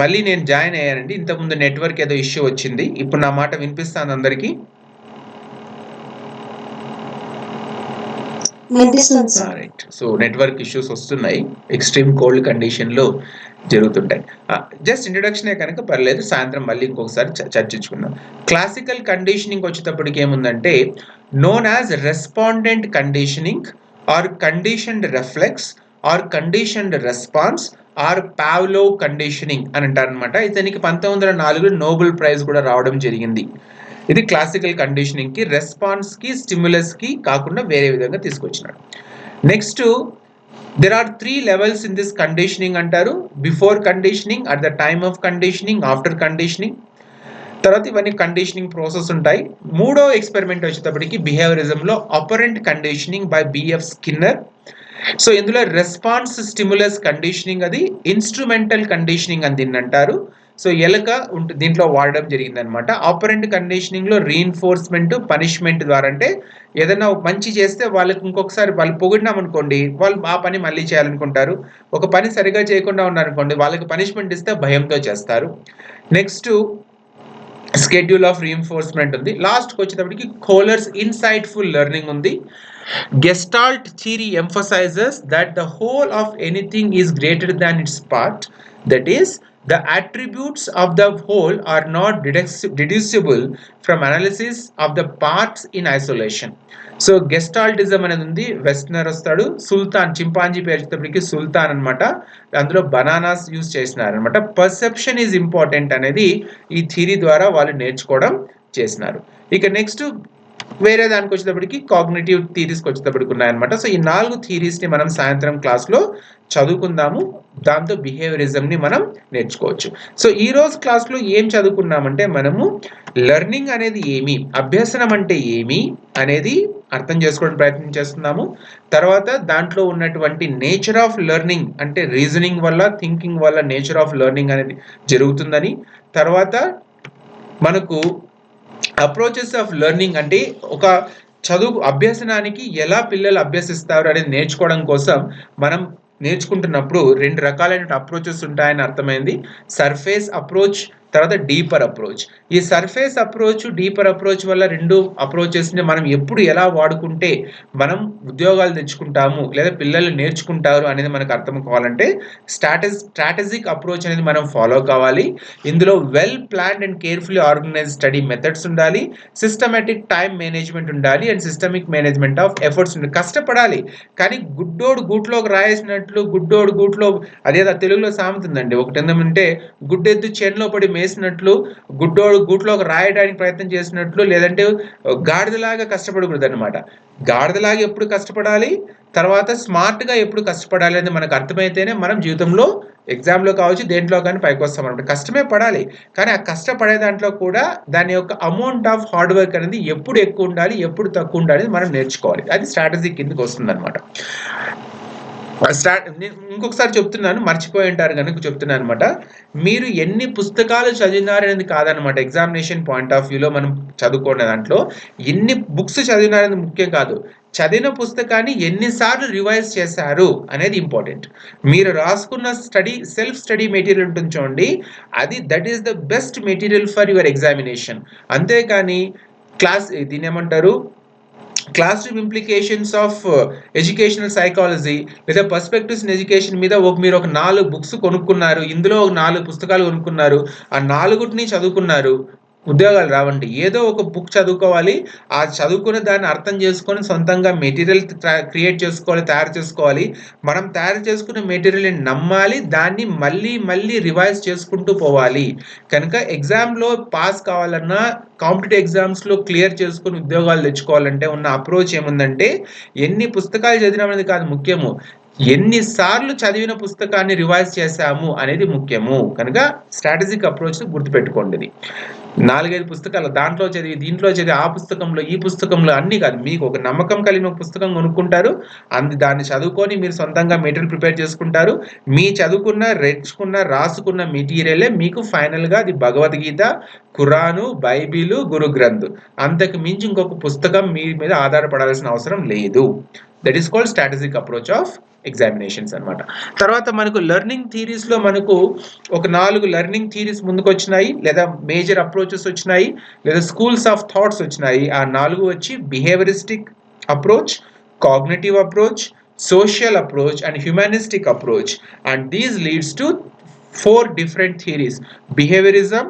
మళ్ళీ నేను జాయిన్ అయ్యానండి. ఇంతకుముందు నెట్వర్క్ ఏదో ఇష్యూ వచ్చింది. ఇప్పుడు నా మాట వినిపిస్తాను అందరికీ? రైట్. సో నెట్వర్క్ ఇష్యూస్ వస్తున్నాయి, ఎక్స్ట్రీమ్ కోల్డ్ కండిషన్లో జరుగుతుంటాయి. జస్ట్ ఇంట్రడక్షనే కనుక పర్లేదు, సాయంత్రం మళ్ళీ ఇంకొకసారి చర్చించుకుందాం. క్లాసికల్ కండిషనింగ్ వచ్చేటప్పటికి ఏముందంటే known as respondent conditioning or conditioned reflex or conditioned response or Pavlov conditioning అని అంటారు అనమాట. ఇతనికి 1904 నోబెల్ ప్రైజ్ కూడా రావడం జరిగింది. ఇది క్లాసికల్ కండిషనింగ్ కి, రెస్పాన్స్ కి, స్టిమ్యులస్ కి కాకుండా వేరే విధంగా తీసుకొచ్చినాడు. Next there are 3 levels in this conditioning అంటారు. Before conditioning, at the time of conditioning, after conditioning. తర్వాత ఇవన్నీ కండిషనింగ్ ప్రాసెస్ ఉంటాయి. మూడో ఎక్స్పెరిమెంట్ వచ్చేటప్పటికి బిహేవియరిజంలో operant conditioning by B F Skinner. So ఇందులో రెస్పాన్స్ స్టిమ్యులస్ కండిషనింగ్ అది ఇన్స్ట్రుమెంటల్ కండిషనింగ్ అని దీన్ని అంటారు. సో ఎలక దీంట్లో వాడడం జరిగింది అనమాట. ఆపరెంట్ కండిషనింగ్ లో రీఇన్ఫోర్స్మెంట్, పనిష్మెంట్ ద్వారా, అంటే ఏదైనా మంచి చేస్తే వాళ్ళకి ఇంకొకసారి వాళ్ళు పొగిడినాం అనుకోండి, వాళ్ళు ఆ పని మళ్ళీ చేయాలనుకుంటారు. ఒక పని సరిగా చేయకుండా ఉన్నారనుకోండి, వాళ్ళకి పనిష్మెంట్ ఇస్తే భయంతో చేస్తారు. నెక్స్ట్ స్కెడ్యూల్ ఆఫ్ రీఇన్ఫోర్స్మెంట్ ఉంది. లాస్ట్కి వచ్చేటప్పటికి కోలర్స్ ఇన్సైట్ఫుల్ లెర్నింగ్ ఉంది. Gestalt theory emphasizes that the whole of anything is greater than its part. That is, the attributes of the whole are not deducible from analysis of the parts in isolation. So gestaltism అనేది ఉంది. వెస్టనర్ వస్తాడు, సుల్తాన్, చింపాంజీ పేర్చేటప్పటికి సుల్తాన్ అనమాట. అందులో బనానాస్ యూజ్ చేసినారు అనమాట. పర్సెప్షన్ ఈజ్ ఇంపార్టెంట్ అనేది ఈ థియరీ ద్వారా వాళ్ళు నేర్చుకోవడం చేసినారు. ఇక నెక్స్ట్ వేరే దానికి వచ్చేటప్పటికి కాగ్నిటివ్ థియరీస్కి వచ్చేటప్పటికి ఉన్నాయన్నమాట. సో ఈ 4 థియరీస్ని మనం సాయంత్రం క్లాస్లో చదువుకుందాము. దాంతో బిహేవియరిజంని మనం నేర్చుకోవచ్చు. సో ఈ రోజు క్లాస్లో ఏం చదువుకున్నామంటే మనము లెర్నింగ్ అనేది ఏమి, అభ్యసనం అంటే ఏమి అనేది అర్థం చేసుకోవడం ప్రయత్నం చేస్తున్నాము. తర్వాత దాంట్లో ఉన్నటువంటి నేచర్ ఆఫ్ లెర్నింగ్, అంటే రీజనింగ్ వల్ల, థింకింగ్ వల్ల నేచర్ ఆఫ్ లెర్నింగ్ అనేది జరుగుతుందని, తర్వాత మనకు అప్రోచెస్ ఆఫ్ లెర్నింగ్ అంటే ఒక చదువు అభ్యసనానికి ఎలా పిల్లలు అభ్యసిస్తారు అనేది నేర్చుకోవడం కోసం మనం నేర్చుకుంటున్నప్పుడు 2 రకాలైన అప్రోచెస్ ఉంటాయని అర్థమైంది. సర్ఫేస్ అప్రోచ్, తర్వాత డీపర్ అప్రోచ్. ఈ సర్ఫేస్ అప్రోచ్, డీపర్ అప్రోచ్ వల్ల 2 అప్రోచెస్ని మనం ఎప్పుడు ఎలా వాడుకుంటే మనం ఉద్యోగాలు తెచ్చుకుంటాము లేదా పిల్లలు నేర్చుకుంటారు అనేది మనకు అర్థం కావాలంటే స్ట్రాటజిక్ అప్రోచ్ అనేది మనం ఫాలో కావాలి. ఇందులో well planned and carefully organise study methods ఉండాలి, సిస్టమేటిక్ టైం మేనేజ్మెంట్ ఉండాలి, and systemic management of efforts ఉండాలి. కష్టపడాలి, కానీ గుడ్డోడు గూట్లోకి రాయేసినట్లు, గుడ్డోడు గూట్లో, అదేదో తెలుగులో సామెత ఉందండి ఒకటి, ఏంటంటే గుడ్డెద్దు చేనులో పడి మేసినట్లు, గుడ్డోడు గూట్లోకి రాయడానికి ప్రయత్నం చేసినట్లు, లేదంటే గాడిదలాగా కష్టపడకూడదు అనమాట. గాడిదలాగా ఎప్పుడు కష్టపడాలి, తర్వాత స్మార్ట్గా ఎప్పుడు కష్టపడాలి అనేది మనకు అర్థమైతేనే మనం జీవితంలో ఎగ్జామ్లో కావచ్చు దేంట్లో కానీ పైకి వస్తాం అనమాట. కష్టమే పడాలి, కానీ ఆ కష్టపడే దాంట్లో కూడా దాని యొక్క అమౌంట్ ఆఫ్ హార్డ్ వర్క్ అనేది ఎప్పుడు ఎక్కువ ఉండాలి, ఎప్పుడు తక్కువ ఉండాలి మనం నేర్చుకోవాలి. అది స్ట్రాటజీ కిందకి వస్తుంది అనమాట. ఇంకొకసారి చెప్తున్నాను, మర్చిపోయి ఉంటారు కనుక చెప్తున్నాను అనమాట. మీరు ఎన్ని పుస్తకాలు చదివినారనేది కాదనమాట. ఎగ్జామినేషన్ పాయింట్ ఆఫ్ వ్యూలో మనం చదువుకునే దాంట్లో ఎన్ని బుక్స్ చదివినారనేది ముఖ్యం కాదు, చదివిన పుస్తకాన్ని ఎన్నిసార్లు రివైజ్ చేశారు అనేది ఇంపార్టెంట్. మీరు రాసుకున్న సెల్ఫ్ స్టడీ మెటీరియల్ ఉంటుంది చూడండి, అది that is the best material for your examination. అంతేకాని దీన్ని ఏమంటారు, class room implications of educational psychology లేదా పర్స్పెక్టివ్స్ ఇన్ ఎడ్యుకేషన్ మీద మీరు ఒక 4 బుక్స్ కొనుక్కున్నారు, ఇందులో ఒక 4 పుస్తకాలు కొనుక్కున్నారు, ఆ 4ని చదువుకున్నారు, ఉద్యోగాలు రావండి. ఏదో ఒక బుక్ చదువుకోవాలి, ఆ చదువుకున్న దాన్ని అర్థం చేసుకొని సొంతంగా మెటీరియల్ క్రియేట్ చేసుకోవాలి, తయారు చేసుకోవాలి. మనం తయారు చేసుకున్న మెటీరియల్ని నమ్మాలి, దాన్ని మళ్ళీ మళ్ళీ రివైజ్ చేసుకుంటూ పోవాలి. కనుక ఎగ్జామ్లో పాస్ కావాలన్నా, కాంపిటేటివ్ ఎగ్జామ్స్లో క్లియర్ చేసుకుని ఉద్యోగాలు తెచ్చుకోవాలంటే ఉన్న అప్రోచ్ ఏముందంటే ఎన్ని పుస్తకాలు చదివినామనేది కాదు ముఖ్యము, ఎన్నిసార్లు చదివిన పుస్తకాన్ని రివైజ్ చేశాము అనేది ముఖ్యము. కనుక స్ట్రాటజిక్ అప్రోచ్ గుర్తుపెట్టుకోండి. 4-5 పుస్తకాలు దాంట్లో చదివి, దీంట్లో చదివి, ఆ పుస్తకంలో, ఈ పుస్తకంలో అన్ని కాదు. మీకు ఒక నమ్మకం కలిగిన ఒక పుస్తకం కొనుక్కుంటారు, దాన్ని చదువుకొని మీరు సొంతంగా మెటీరియల్ ప్రిపేర్ చేసుకుంటారు. మీ రాసుకున్న మెటీరియలే మీకు ఫైనల్గా అది భగవద్గీత, ఖురాను, బైబిలు, గురు గ్రంథ్. అంతకు మించి ఇంకొక పుస్తకం మీ మీద ఆధారపడాల్సిన అవసరం లేదు. That is called strategic approach of examinations అన్నమాట. తర్వాత మనకు లెర్నింగ్ థియరీస్లో మనకు ఒక 4 లెర్నింగ్ థియరీస్ ముందుకు వచ్చినాయి, లేదా మేజర్ అప్రోచెస్ వచ్చినాయి, లేదా స్కూల్స్ ఆఫ్ థాట్స్ వచ్చినాయి. ఆ 4 వచ్చి behaviouristic approach, cognitive approach, social approach and humanistic approach, and these leads to 4 different theories: behaviorism,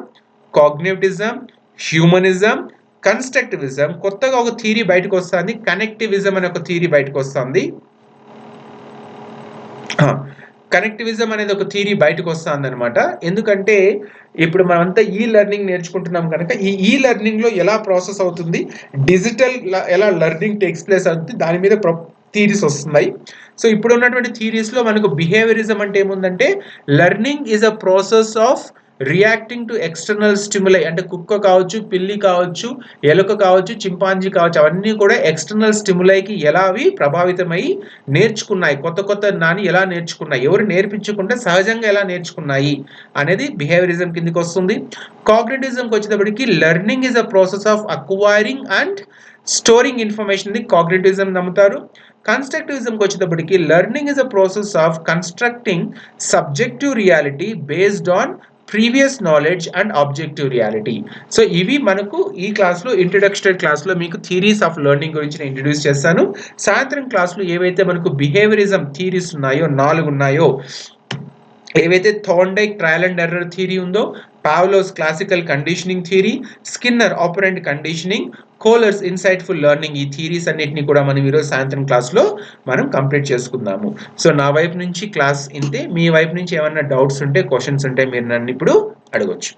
cognitivism, humanism, constructivism. కొత్తగా ఒక థియరీ బయటకు వస్తుంది, కనెక్టివిజం అనే ఒక థియరీ బయటకు వస్తుంది. కనెక్టివిజం అనేది ఒక థియరీ బయటకు వస్తుంది అనమాట. ఎందుకంటే ఇప్పుడు మనమంతా ఈ లెర్నింగ్ నేర్చుకుంటున్నాం కనుక ఈ లెర్నింగ్ లో ఎలా ప్రాసెస్ అవుతుంది, డిజిటల్ ఎలా లెర్నింగ్ టేక్స్ ప్లేస్ అవుతుంది, దాని మీద థియరీస్ వస్తున్నాయి. సో ఇప్పుడు ఉన్నటువంటి థియరీస్ లో మనకు బిహేవియరిజం అంటే ఏముందంటే learning is a process of reacting to external stimuli. అంటే కుక్క కావచ్చు, పిల్లి కావచ్చు, ఎలుక కావచ్చు, చింపాంజీ కావచ్చు, అవన్నీ కూడా ఎక్స్టర్నల్ స్టిములైకి ఎలా అవి ప్రభావితమై నేర్చుకున్నాయి, కొత్త నాని ఎలా నేర్చుకున్నాయి, ఎవరు నేర్పించకుండా సహజంగా ఎలా నేర్చుకున్నాయి అనేది బిహేవియరిజం కిందకి వస్తుంది. కాగ్నిటివిజంకి వచ్చేటప్పటికి learning is a process of acquiring and storing information ని కాగ్నిటివిజం నమ్ముతారు. కన్స్ట్రక్టివిజంకి వచ్చేటప్పటికి learning is a process of constructing subjective reality based on previous knowledge and objective reality. So ఇవి మనకు ఈ క్లాస్లో ఇంట్రడక్టరీ క్లాస్లో మీకు థియరీస్ ఆఫ్ లెర్నింగ్ గురించి నేను ఇంట్రడ్యూస్ చేస్తాను. సాయంత్రం క్లాస్లో ఏవైతే మనకు బిహేవియరిజం థియరీస్ ఉన్నాయో 4 ఉన్నాయో, ఏవైతే Thorndike trial and error theory ఉందో, Pavlov's classical conditioning theory, Skinner operant conditioning, Kohler's insightful learning, ఈ థియరీస్ అన్నిటిని కూడా మనం ఈరోజు సాయంత్రం క్లాస్లో మనం కంప్లీట్ చేసుకుందాము. సో నా వైపు నుంచి క్లాస్ ఇంతే. మీ వైపు నుంచి ఏమైనా డౌట్స్ ఉంటే, క్వశ్చన్స్ ఉంటే మీరు నన్ను ఇప్పుడు అడగొచ్చు.